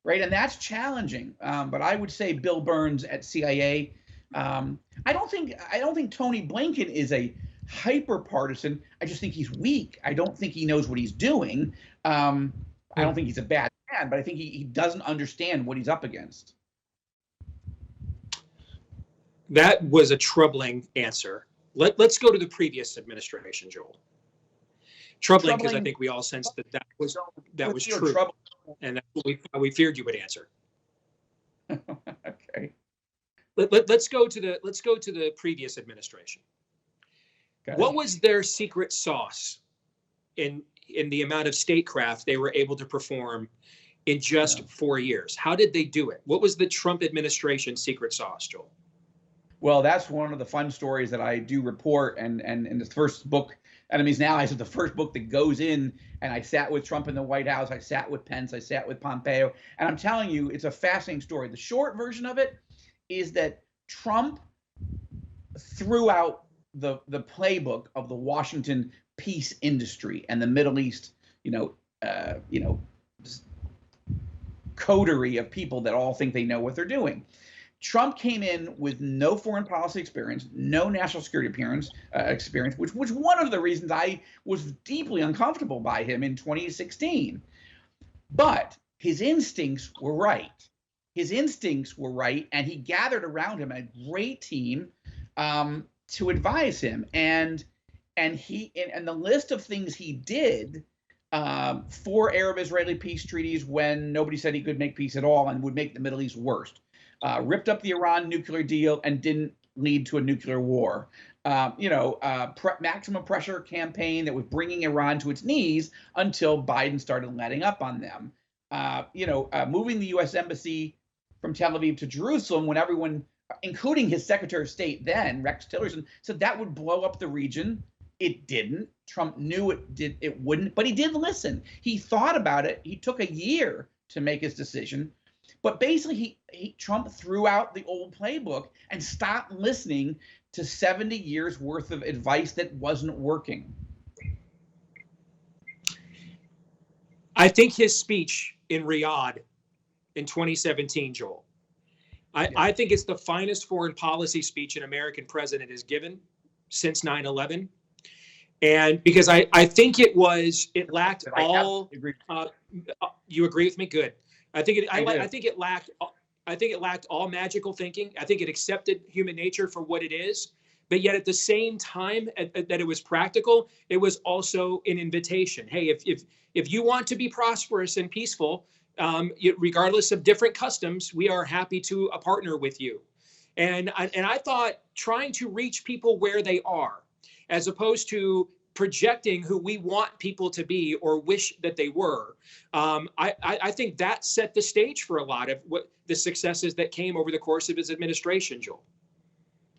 right? And that's challenging. But I would say Bill Burns at CIA. I don't think Tony Blinken is a hyper partisan. I just think he's weak. I don't think he knows what he's doing. I don't think he's a bad man, but I think he doesn't understand what he's up against. That was a troubling answer. Let's go to the previous administration, Joel. Troubling because I think we all sensed that was true, and that's what we feared you would answer. Okay. Let's go to the previous administration. Okay. What was their secret sauce in the amount of statecraft they were able to perform in just 4 years? How did they do it? What was the Trump administration's secret sauce, Joel? Well, that's one of the fun stories that I do report, and in the first book, Enemies and Allies, is the first book that goes in, and I sat with Trump in the White House, I sat with Pence, I sat with Pompeo, and I'm telling you, it's a fascinating story. The short version of it is that Trump threw out the playbook of the Washington peace industry and the Middle East, coterie of people that all think they know what they're doing. Trump came in with no foreign policy experience, no national security experience, which was one of the reasons I was deeply uncomfortable by him in 2016. But his instincts were right. his instincts were right, and he gathered around him a great team to advise him. And the list of things he did for Arab-Israeli peace treaties when nobody said he could make peace at all and would make the Middle East worse. Ripped up the Iran nuclear deal and didn't lead to a nuclear war. Maximum pressure campaign that was bringing Iran to its knees until Biden started letting up on them. Moving the U.S. Embassy from Tel Aviv to Jerusalem when everyone, including his Secretary of State then, Rex Tillerson, said that would blow up the region. It didn't. Trump knew it wouldn't, but he did listen. He thought about it. He took a year to make his decision. But basically, Trump threw out the old playbook and stopped listening to 70 years worth of advice that wasn't working. I think his speech in Riyadh in 2017, Joel, I think it's the finest foreign policy speech an American president has given since 9/11. And because I think it lacked all, you agree with me? Good. I think it lacked all magical thinking. I think it accepted human nature for what it is, but yet at the same time that it was practical, it was also an invitation. Hey, if you want to be prosperous and peaceful, regardless of different customs, we are happy to partner with you. And I thought trying to reach people where they are, as opposed to projecting who we want people to be or wish that they were. I think that set the stage for a lot of what the successes that came over the course of his administration, Joel.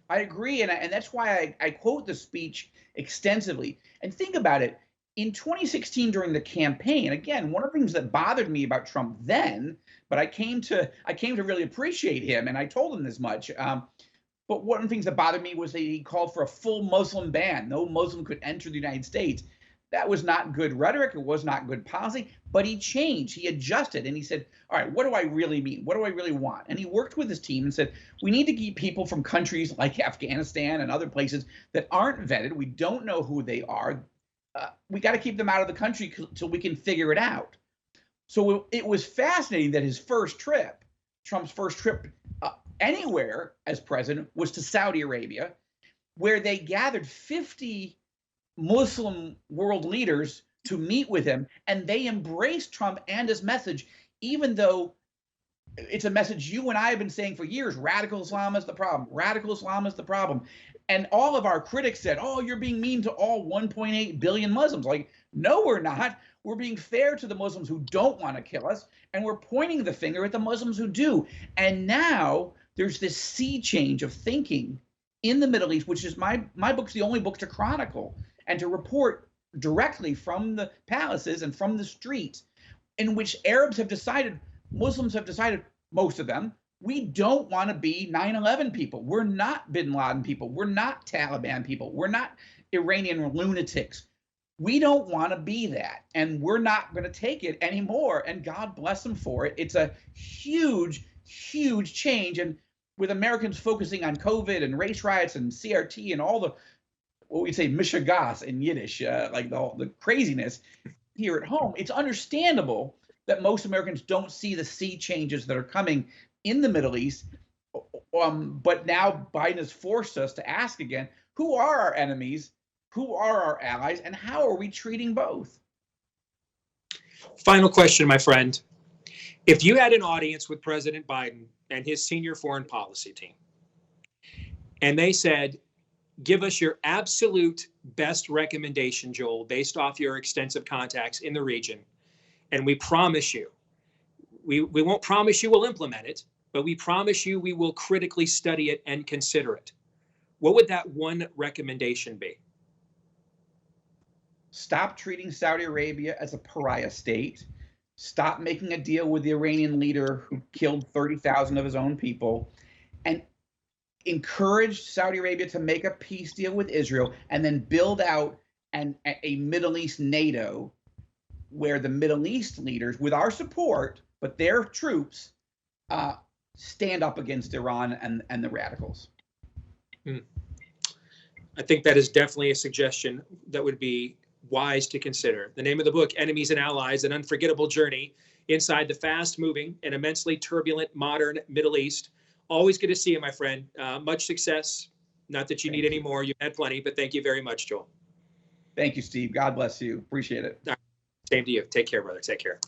I agree, and that's why I quote the speech extensively. And think about it. In 2016, during the campaign, again, one of the things that bothered me about Trump then, but I came to really appreciate him, and I told him as much. But one of the things that bothered me was that he called for a full Muslim ban. No Muslim could enter the United States. That was not good rhetoric. It was not good policy. But he changed. He adjusted. And he said, all right, what do I really mean? What do I really want? And he worked with his team and said, we need to keep people from countries like Afghanistan and other places that aren't vetted. We don't know who they are. We got to keep them out of the country till we can figure it out. So it was fascinating that his first trip, Trump's first trip anywhere as president, was to Saudi Arabia, where they gathered 50 Muslim world leaders to meet with him, and they embraced Trump and his message, even though it's a message you and I have been saying for years: radical Islam is the problem. Radical Islam is the problem. And all of our critics said, oh, you're being mean to all 1.8 billion Muslims. Like, no, we're not. We're being fair to the Muslims who don't want to kill us, and we're pointing the finger at the Muslims who do. And now there's this sea change of thinking in the Middle East, which is my book's the only book to chronicle and to report directly from the palaces and from the streets, in which Arabs have decided, Muslims have decided, most of them, we don't want to be 9/11 people. We're not Bin Laden people. We're not Taliban people. We're not Iranian lunatics. We don't want to be that, and we're not going to take it anymore. And God bless them for it. It's a huge, huge change. And with Americans focusing on COVID and race riots and CRT and all the, what we say, mishigas in Yiddish, like the craziness here at home, it's understandable that most Americans don't see the sea changes that are coming in the Middle East. But now Biden has forced us to ask again, who are our enemies? Who are our allies? And how are we treating both? Final question, my friend. If you had an audience with President Biden and his senior foreign policy team, and they said, give us your absolute best recommendation, Joel, based off your extensive contacts in the region, and we promise you, we won't promise you we'll implement it, but we promise you we will critically study it and consider it. What would that one recommendation be? Stop treating Saudi Arabia as a pariah state. Stop making a deal with the Iranian leader who killed 30,000 of his own people, and encourage Saudi Arabia to make a peace deal with Israel, and then build out a Middle East NATO where the Middle East leaders, with our support, but their troops, stand up against Iran and the radicals. I think that is definitely a suggestion that would be wise to consider. The name of the book, Enemies and Allies, An Unforgettable Journey inside the fast-moving and immensely turbulent modern Middle East. Always good to see you, my friend. Much success. Not that you need any more. You've had plenty, but thank you very much, Joel. Thank you, Steve. God bless you. Appreciate it. Same to you. Take care, brother. Take care.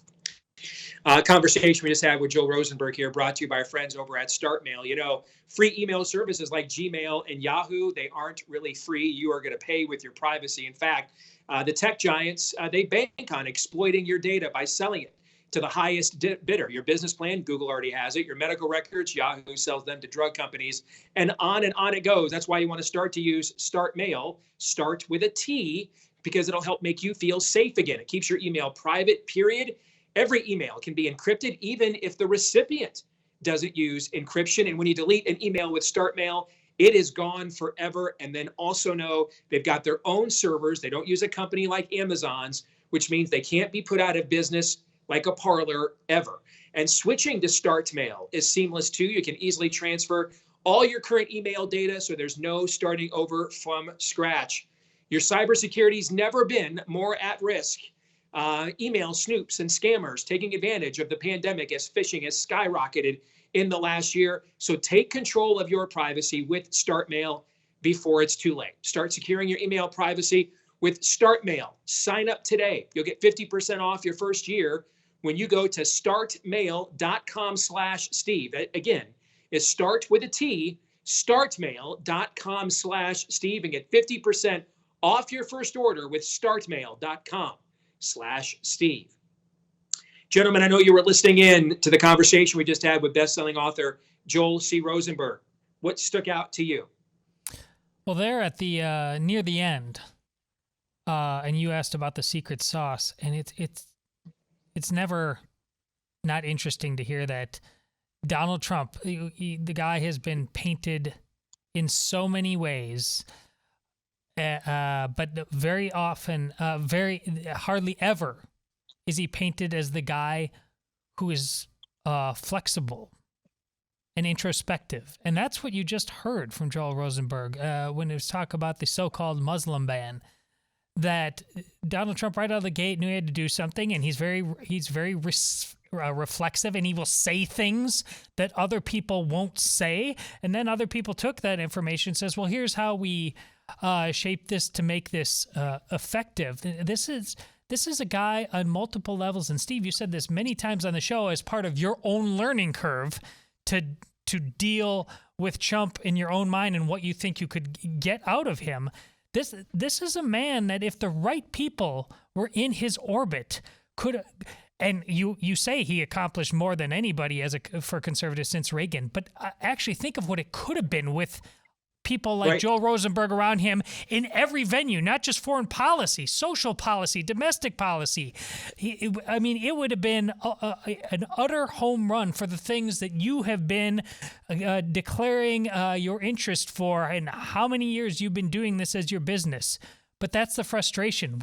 Conversation we just had with Joel Rosenberg here, brought to you by our friends over at StartMail. You know, free email services like Gmail and Yahoo, they aren't really free. You are going to pay with your privacy. In fact, the tech giants, they bank on exploiting your data by selling it to the highest bidder. Your business plan, Google already has it. Your medical records, Yahoo sells them to drug companies, and on it goes. That's why you want to start to use StartMail. Start with a T, because it'll help make you feel safe again. It keeps your email private, period. Every email can be encrypted, even if the recipient doesn't use encryption. And when you delete an email with StartMail, it is gone forever. And then also know they've got their own servers. They don't use a company like Amazon's, which means they can't be put out of business like a Parler ever. And switching to StartMail is seamless too. You can easily transfer all your current email data, so there's no starting over from scratch. Your cybersecurity's never been more at risk. Email snoops and scammers taking advantage of the pandemic as phishing has skyrocketed in the last year. So take control of your privacy with StartMail before it's too late. Start securing your email privacy with StartMail. Sign up today. You'll get 50% off your first year when you go to startmail.com/Steve. Again, is start with a T, startmail.com/Steve, and get 50% off your first order with startmail.com/Steve. Gentlemen, I know you were listening in to the conversation we just had with best-selling author Joel C. Rosenberg. What stuck out to you? Well, there at the near the end, and you asked about the secret sauce, and it's never not interesting to hear that Donald Trump, the guy, has been painted in so many ways. But very often, hardly ever is he painted as the guy who is flexible and introspective. And that's what you just heard from Joel Rosenberg when it was talk about the so-called Muslim ban, that Donald Trump right out of the gate knew he had to do something, and he's very reflexive, and he will say things that other people won't say. And then other people took that information and says, well, here's how we shape this to make this effective. This is a guy on multiple levels. And Steve, you said this many times on the show as part of your own learning curve to deal with Trump in your own mind and what you think you could get out of him. This is a man that if the right people were in his orbit could. And you say he accomplished more than anybody for conservatives since Reagan, but actually think of what it could have been with people like Joel Rosenberg around him in every venue, not just foreign policy, social policy, domestic policy. It would have been an utter home run for the things that you have been declaring your interest for, and how many years you've been doing this as your business. But that's the frustration.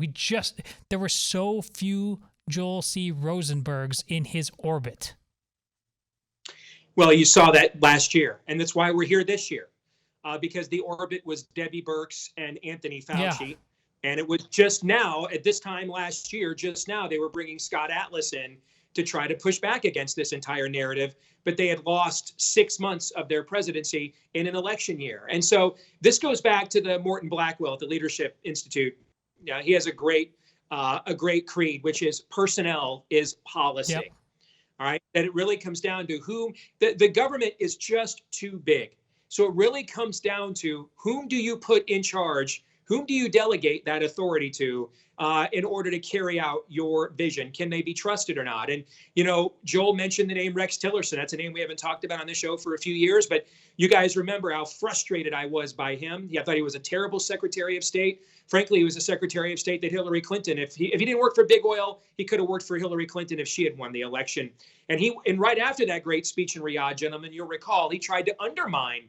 There were so few Joel C. Rosenbergs in his orbit. Well, you saw that last year, and that's why we're here this year. Because the orbit was Debbie Birx and Anthony Fauci. Yeah. And it was just now, at this time last year, they were bringing Scott Atlas in to try to push back against this entire narrative. But they had lost 6 months of their presidency in an election year. And so this goes back to the Morton Blackwell at the Leadership Institute. He has a great creed, which is personnel is policy. Yep. All right. That it really comes down to whom the government is just too big. So it really comes down to whom do you put in charge? Whom do you delegate that authority to in order to carry out your vision? Can they be trusted or not? And, Joel mentioned the name Rex Tillerson. That's a name we haven't talked about on the show for a few years, but you guys remember how frustrated I was by him. I thought he was a terrible Secretary of State. Frankly, he was a Secretary of State that Hillary Clinton, if he didn't work for big oil, he could have worked for Hillary Clinton if she had won the election. And right after that great speech in Riyadh, gentlemen, you'll recall, he tried to undermine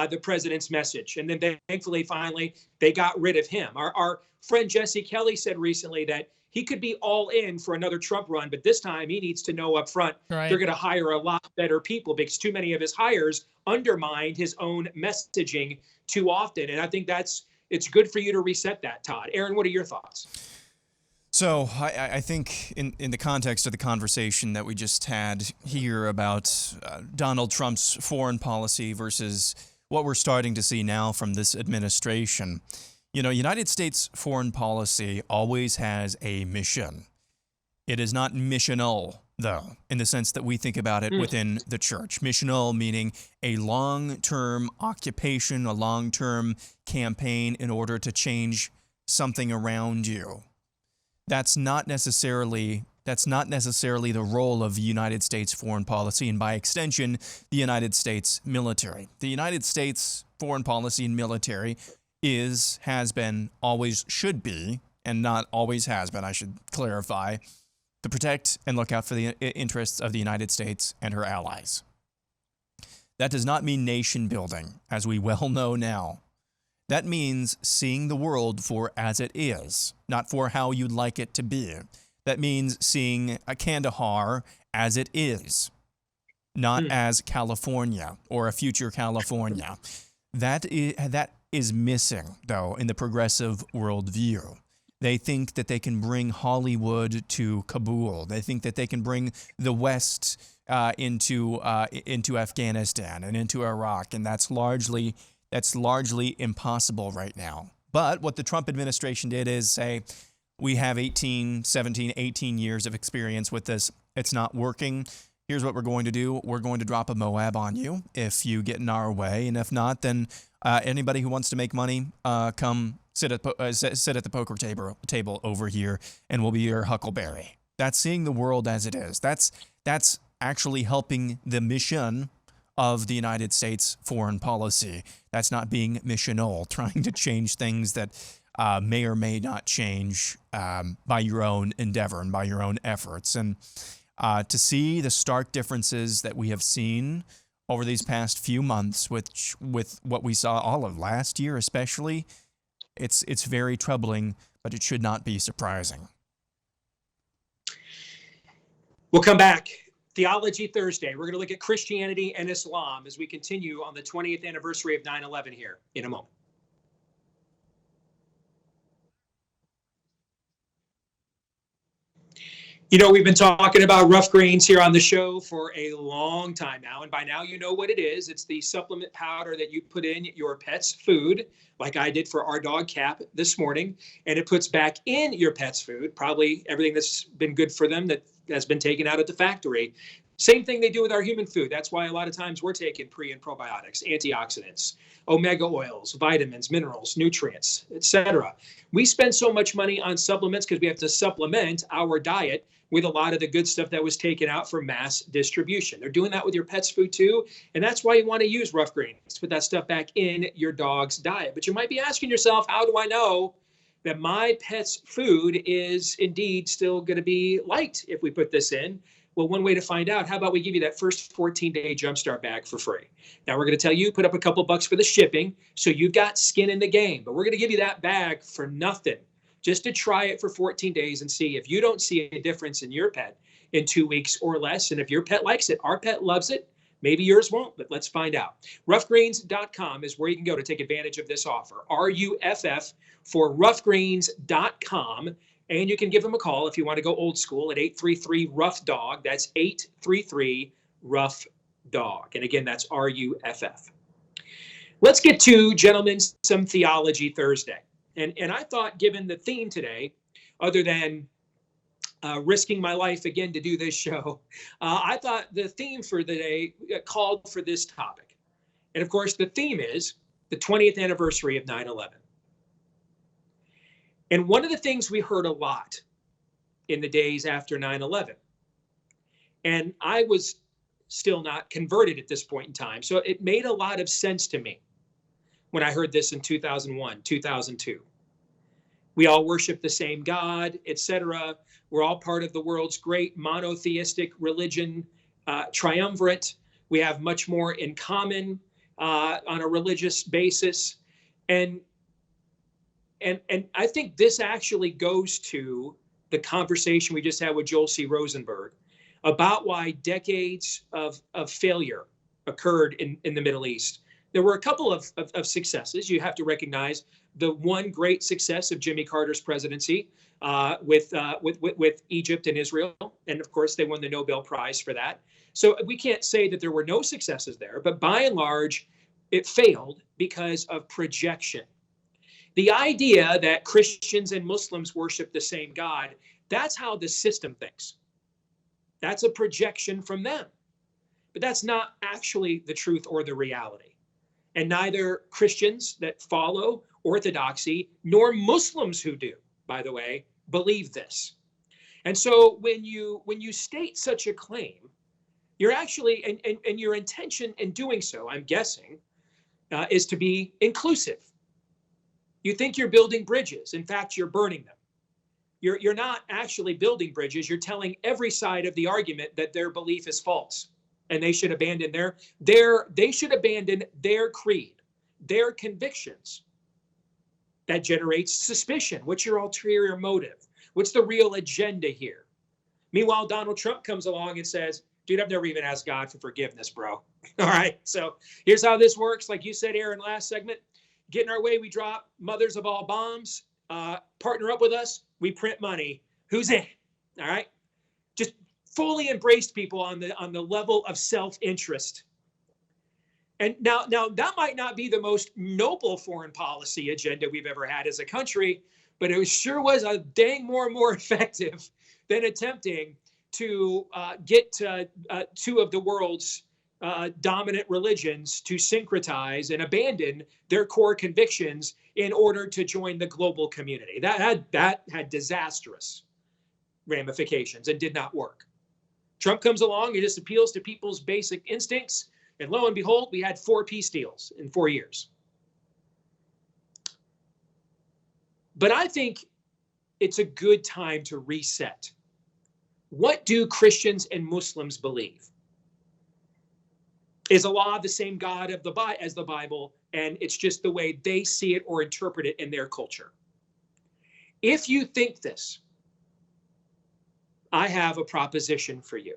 the president's message. And then thankfully, finally, they got rid of him. Our friend Jesse Kelly said recently that he could be all in for another Trump run, but this time he needs to know up front they're going to hire a lot better people, because too many of his hires undermined his own messaging too often. And I think it's good for you to reset that, Todd. Aaron, what are your thoughts? So I think in the context of the conversation that we just had here about Donald Trump's foreign policy versus what we're starting to see now from this administration, United States foreign policy always has a mission. It is not missional, though, in the sense that we think about it within the church. Missional meaning a long-term occupation, a long-term campaign in order to change something around you. That's not necessarily the role of the United States foreign policy, and by extension, the United States military. The United States foreign policy and military has been, always should be, and not always has been, I should clarify, to protect and look out for the interests of the United States and her allies. That does not mean nation building, as we well know now. That means seeing the world for as it is, not for how you'd like it to be. That means seeing a Kandahar as it is, not as California or a future California. That is missing, though, in the progressive worldview. They think that they can bring Hollywood to Kabul. They think that they can bring the West into Afghanistan and into Iraq, and that's largely impossible right now. But what the Trump administration did is say, we have 18 years of experience with this. It's not working. Here's what we're going to do. We're going to drop a Moab on you if you get in our way. And if not, then anybody who wants to make money, come sit at the poker table over here, and we'll be your huckleberry. That's seeing the world as it is. That's actually helping the mission of the United States foreign policy. That's not being missional, trying to change things that may or may not change by your own endeavor and by your own efforts. And to see the stark differences that we have seen over these past few months with what we saw all of last year especially, it's very troubling, but it should not be surprising. We'll come back. Theology Thursday. We're going to look at Christianity and Islam as we continue on the 20th anniversary of 9/11 here in a moment. We've been talking about Rough Greens here on the show for a long time now, and by now you know what it is. It's the supplement powder that you put in your pet's food, like I did for our dog Cap this morning, and it puts back in your pet's food probably everything that's been good for them that has been taken out at the factory. Same thing they do with our human food. That's why a lot of times we're taking pre and probiotics, antioxidants, omega oils, vitamins, minerals, nutrients, etc. We spend so much money on supplements because we have to supplement our diet with a lot of the good stuff that was taken out for mass distribution. They're doing that with your pet's food too, and that's why you want to use Rough Greens to put that stuff back in your dog's diet. But you might be asking yourself, how do I know that my pet's food is indeed still going to be light if we put this in? Well, one way to find out, how about we give you that first 14-day Jumpstart bag for free? Now, we're going to tell you, put up a couple bucks for the shipping, so you've got skin in the game. But we're going to give you that bag for nothing, just to try it for 14 days and see if you don't see a difference in your pet in 2 weeks or less. And if your pet likes it, our pet loves it, maybe yours won't, but let's find out. Roughgreens.com is where you can go to take advantage of this offer. RUFF for roughgreens.com. And you can give them a call if you want to go old school at 833-ROUGH-DOG. That's 833-ROUGH-DOG. And again, that's RUFF. Let's get to, gentlemen, some Theology Thursday. And I thought, given the theme today, other than risking my life again to do this show, I thought the theme for the day called for this topic. And of course, the theme is the 20th anniversary of 9/11. And one of the things we heard a lot in the days after 9/11, and I was still not converted at this point in time, so it made a lot of sense to me when I heard this in 2001, 2002. We all worship the same God, etc. We're all part of the world's great monotheistic religion triumvirate. We have much more in common on a religious basis. And I think this actually goes to the conversation we just had with Joel C. Rosenberg about why decades of failure occurred in the Middle East There were a couple of successes. You have to recognize the one great success of Jimmy Carter's presidency with Egypt and Israel. And of course, they won the Nobel Prize for that. So we can't say that there were no successes there, but by and large, it failed because of projection. The idea that Christians and Muslims worship the same God, that's how the system thinks. That's a projection from them. But that's not actually the truth or the reality. And neither Christians that follow orthodoxy nor Muslims who do, by the way, believe this. And so when you state such a claim, you're actually, and your intention in doing so, I'm guessing, is to be inclusive. You think you're building bridges. In fact, you're burning them. You're not actually building bridges. You're telling every side of the argument that their belief is false, and they should abandon their creed, their convictions. That generates suspicion. What's your ulterior motive? What's the real agenda here? Meanwhile, Donald Trump comes along and says, dude, I've never even asked God for forgiveness, bro. All right, so here's how this works. Like you said, Aaron, last segment, get in our way, we drop mothers of all bombs. Partner up with us, we print money. Who's in? All right, just fully embraced people on the level of self-interest. And now that might not be the most noble foreign policy agenda we've ever had as a country, but it sure was a dang more effective than attempting to get two of the world's dominant religions to syncretize and abandon their core convictions in order to join the global community. That had disastrous ramifications and did not work. Trump comes along, he just appeals to people's basic instincts, and lo and behold, we had 4 peace deals in 4 years. But I think it's a good time to reset. What do Christians and Muslims believe? Is Allah the same God as the Bible, and it's just the way they see it or interpret it in their culture? If you think this, I have a proposition for you.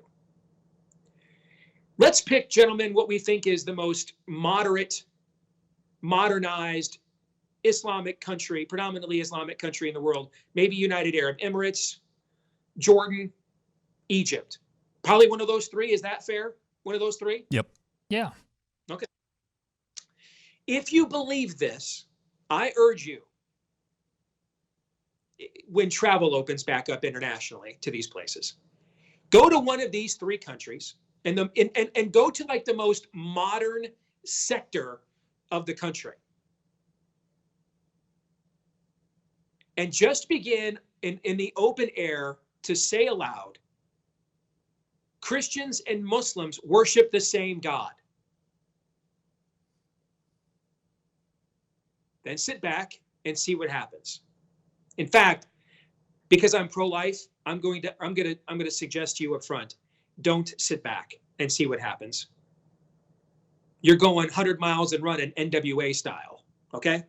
Let's pick, gentlemen, what we think is the most moderate, modernized Islamic country, predominantly Islamic country in the world. Maybe United Arab Emirates, Jordan, Egypt. Probably one of those 3. Is that fair? One of those 3? Yep. Yeah. Okay. If you believe this, I urge you, when travel opens back up internationally to these places, go to one of these 3 countries and go to like the most modern sector of the country. And just begin in the open air to say aloud, Christians and Muslims worship the same God. Then sit back and see what happens. In fact, because I'm pro-life, I'm going to suggest to you up front, don't sit back and see what happens. You're going 100 miles and running NWA style, okay?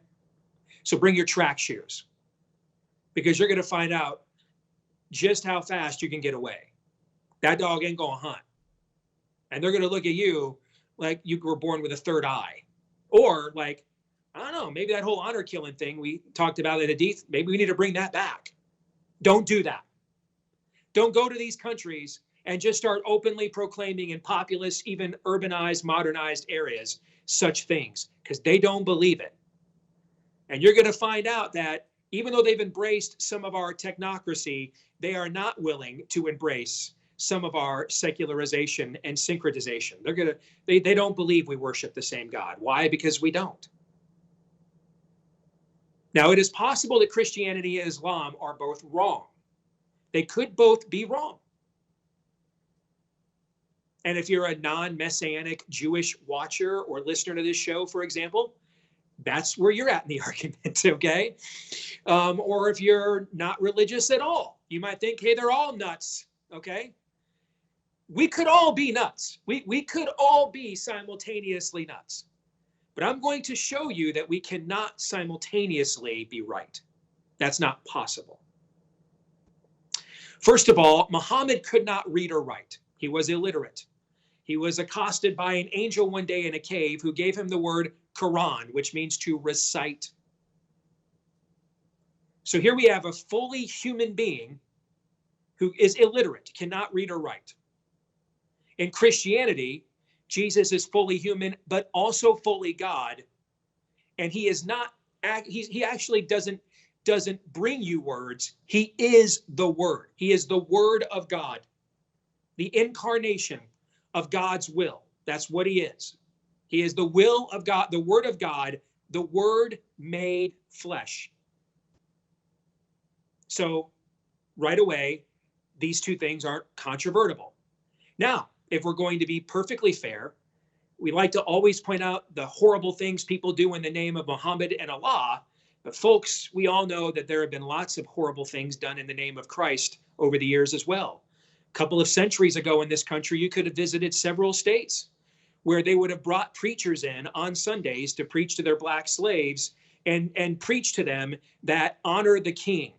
So bring your track shoes, because you're going to find out just how fast you can get away. That dog ain't going to hunt. And they're going to look at you like you were born with a third eye. Or like, I don't know, maybe that whole honor killing thing we talked about in Hadith, maybe we need to bring that back. Don't do that. Don't go to these countries and just start openly proclaiming in populous, even urbanized, modernized areas such things, because they don't believe it. And you're going to find out that even though they've embraced some of our technocracy, they are not willing to embrace some of our secularization and syncretization. They don't believe we worship the same God. Why? Because we don't. Now, it is possible that Christianity and Islam are both wrong. They could both be wrong. And if you're a non-Messianic Jewish watcher or listener to this show, for example, that's where you're at in the argument, okay? Or if you're not religious at all, you might think, hey, they're all nuts, okay? We could all be nuts. We could all be simultaneously nuts. But I'm going to show you that we cannot simultaneously be right. That's not possible. First of all, Muhammad could not read or write. He was illiterate. He was accosted by an angel one day in a cave who gave him the word Quran, which means to recite. So here we have a fully human being who is illiterate, cannot read or write. In Christianity, Jesus is fully human, but also fully God. And he is not, he actually doesn't bring you words. He is the Word. He is the Word of God, the incarnation of God's will. That's what he is. He is the will of God, the Word of God, the Word made flesh. So right away, these two things aren't controvertible. Now, if we're going to be perfectly fair, we like to always point out the horrible things people do in the name of Muhammad and Allah. But folks, we all know that there have been lots of horrible things done in the name of Christ over the years as well. A couple of centuries ago in this country, you could have visited several states where they would have brought preachers in on Sundays to preach to their black slaves and preach to them that honor the king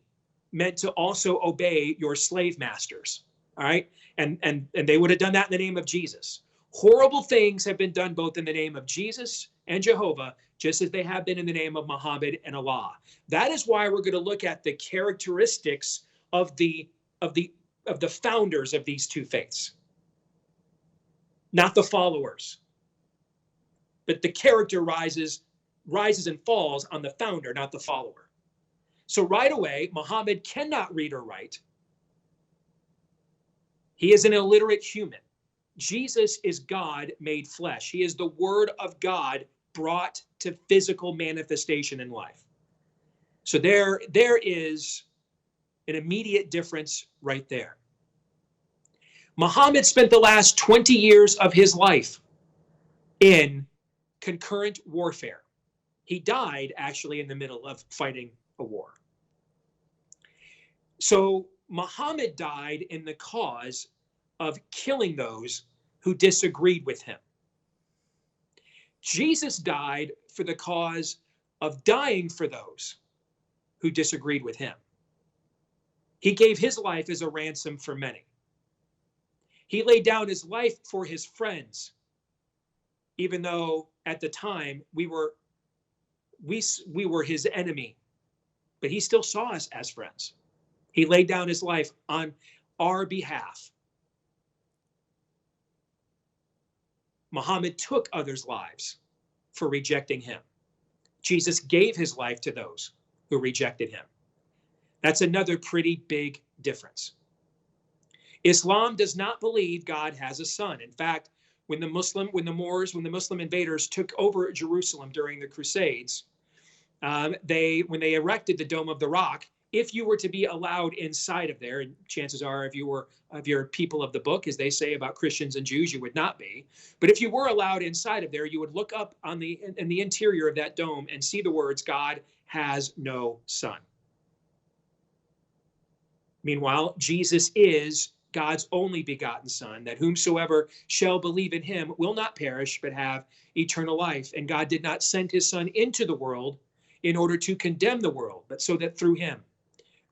meant to also obey your slave masters. All right. And they would have done that in the name of Jesus. Horrible things have been done both in the name of Jesus and Jehovah, just as they have been in the name of Muhammad and Allah. That is why we're going to look at the characteristics of the founders of these two faiths. Not the followers. But the character rises and falls on the founder, not the follower. So right away, Muhammad cannot read or write. He is an illiterate human. Jesus is God made flesh. He is the Word of God brought to physical manifestation in life. So there is an immediate difference right there. Muhammad spent the last 20 years of his life in concurrent warfare. He died actually in the middle of fighting a war. So Muhammad died in the cause of killing those who disagreed with him. Jesus died for the cause of dying for those who disagreed with him. He gave his life as a ransom for many. He laid down his life for his friends, even though at the time we were his enemy, but he still saw us as friends. He laid down his life on our behalf. Muhammad took others' lives for rejecting him. Jesus gave his life to those who rejected him. That's another pretty big difference. Islam does not believe God has a son. In fact, when the Muslim invaders took over Jerusalem during the Crusades, when they erected the Dome of the Rock, if you were to be allowed inside of there, and chances are if you're people of the book, as they say about Christians and Jews, you would not be. But if you were allowed inside of there, you would look up in the interior of that dome and see the words, God has no son. Meanwhile, Jesus is God's only begotten Son, that whomsoever shall believe in him will not perish, but have eternal life. And God did not send his Son into the world in order to condemn the world, but so that through him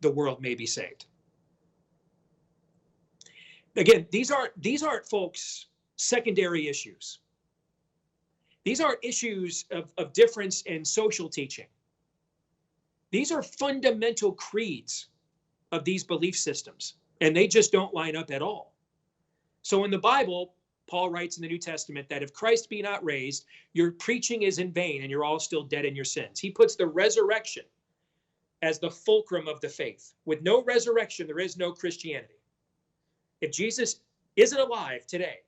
the world may be saved. Again, these aren't, folks, secondary issues. These aren't issues of difference in social teaching. These are fundamental creeds of these belief systems, and they just don't line up at all. So in the Bible, Paul writes in the New Testament that if Christ be not raised, your preaching is in vain and you're all still dead in your sins. He puts the resurrection as the fulcrum of the faith. With no resurrection, there is no Christianity. If Jesus isn't alive today,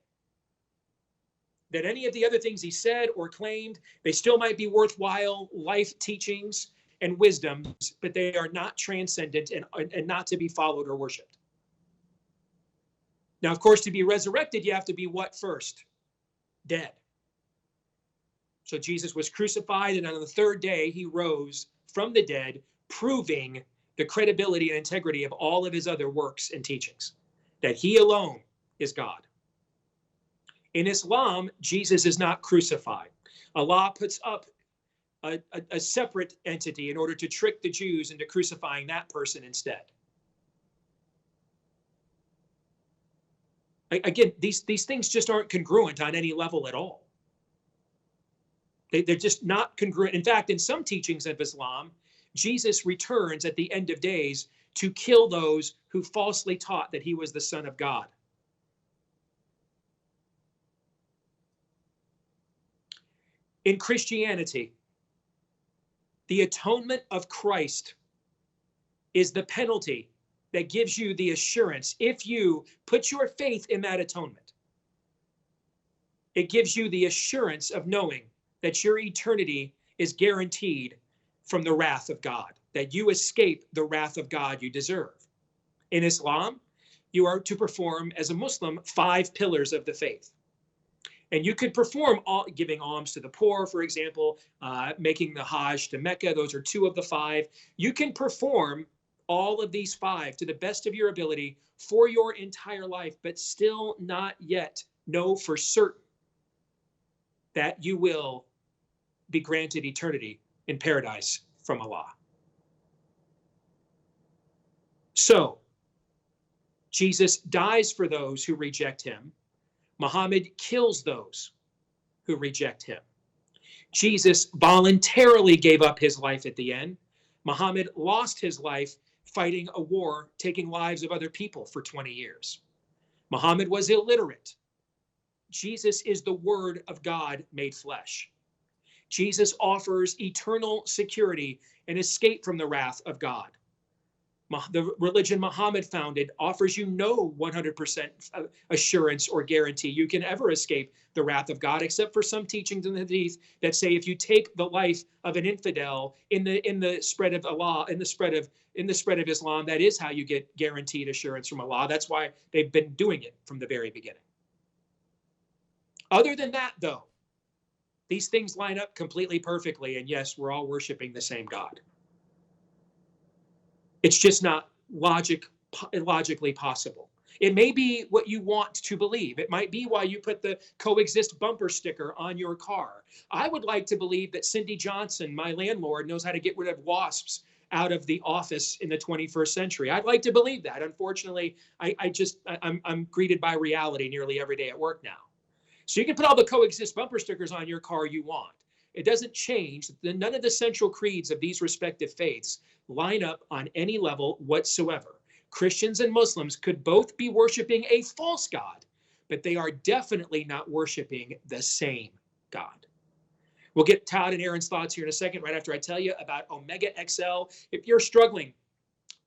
that any of the other things he said or claimed, they still might be worthwhile life teachings and wisdoms, but they are not transcendent and not to be followed or worshiped. Now, of course, to be resurrected, you have to be what first? Dead. So Jesus was crucified, and on the third day, he rose from the dead, proving the credibility and integrity of all of his other works and teachings, that he alone is God. In Islam, Jesus is not crucified. Allah puts up a separate entity in order to trick the Jews into crucifying that person instead. Again, these things just aren't congruent on any level at all. They're just not congruent. In fact, in some teachings of Islam, Jesus returns at the end of days to kill those who falsely taught that he was the Son of God. In Christianity, the atonement of Christ is the penalty that gives you the assurance. If you put your faith in that atonement, it gives you the assurance of knowing that your eternity is guaranteed from the wrath of God, that you escape the wrath of God you deserve. In Islam, you are to perform, as a Muslim, 5 pillars of the faith. And you could perform giving alms to the poor, for example, making the Hajj to Mecca. Those are 2 of the 5. You can perform all of these 5 to the best of your ability for your entire life, but still not yet know for certain that you will be granted eternity in paradise from Allah. So, Jesus dies for those who reject him. Muhammad kills those who reject him. Jesus voluntarily gave up his life at the end. Muhammad lost his life fighting a war, taking lives of other people for 20 years. Muhammad was illiterate. Jesus is the Word of God made flesh. Jesus offers eternal security and escape from the wrath of God. The religion Muhammad founded offers you no 100% assurance or guarantee you can ever escape the wrath of God, except for some teachings in the Hadith that say if you take the life of an infidel in the spread of Allah, in the spread of Islam, that is how you get guaranteed assurance from Allah. That's why they've been doing it from the very beginning. Other than that, though, these things line up completely perfectly, and yes, we're all worshiping the same God. It's just not logically possible. It may be what you want to believe. It might be why you put the coexist bumper sticker on your car. I would like to believe that Cindy Johnson, my landlord, knows how to get rid of wasps out of the office in the 21st century. I'd like to believe that. Unfortunately, I'm greeted by reality nearly every day at work now. So you can put all the coexist bumper stickers on your car you want. It doesn't change. None of the central creeds of these respective faiths line up on any level whatsoever. Christians and Muslims could both be worshiping a false God, but they are definitely not worshiping the same God. We'll get Todd and Aaron's thoughts here in a second, right after I tell you about Omega XL. If you're struggling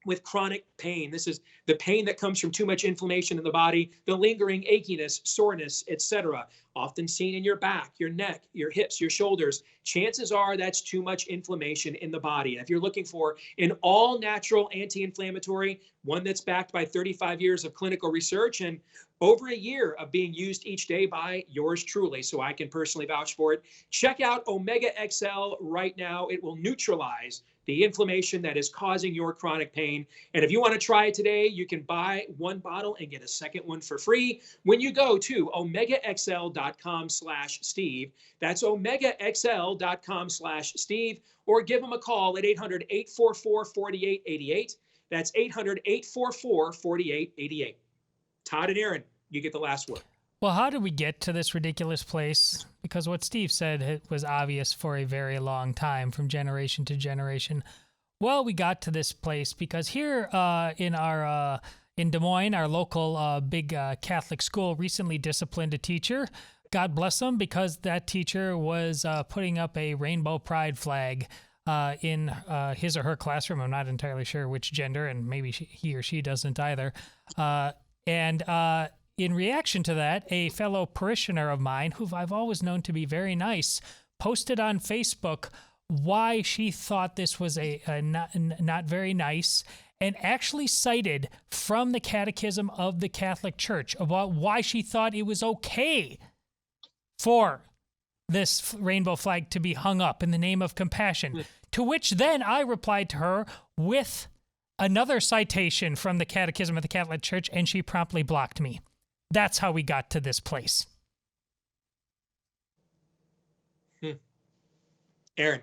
with chronic pain, this is the pain that comes from too much inflammation in the body, the lingering achiness, soreness, etc., often seen in your back, your neck, your hips, your shoulders. Chances are that's too much inflammation in the body. And if you're looking for an all-natural anti-inflammatory, one that's backed by 35 years of clinical research and over a year of being used each day by yours truly, so I can personally vouch for it, check out Omega XL right now. It will neutralize the inflammation that is causing your chronic pain. And if you want to try it today, you can buy 1 bottle and get a second one for free when you go to omegaxl.com/Steve. That's omegaxl.com/Steve, or give them a call at 800-844-4888. That's 800-844-4888. Todd and Aaron, you get the last word. Well, how did we get to this ridiculous place? Because what Steve said was obvious for a very long time, from generation to generation. Well, we got to this place because here in Des Moines, our local big Catholic school recently disciplined a teacher. God bless them, because that teacher was putting up a rainbow pride flag in his or her classroom. I'm not entirely sure which gender, and maybe he or she doesn't either. In reaction to that, a fellow parishioner of mine, who I've always known to be very nice, posted on Facebook why she thought this was not very nice, and actually cited from the Catechism of the Catholic Church about why she thought it was okay for this rainbow flag to be hung up in the name of compassion. To which then I replied to her with another citation from the Catechism of the Catholic Church, and she promptly blocked me. That's how we got to this place. Aaron.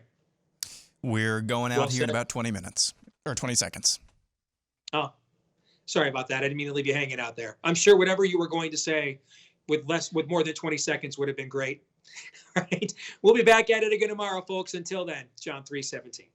We're going out here in about 20 minutes, or 20 seconds. Oh, Sorry about that. I didn't mean to leave you hanging out there. I'm sure whatever you were going to say with more than 20 seconds would have been great. All right. We'll be back at it again tomorrow, folks. Until then, John 3:17.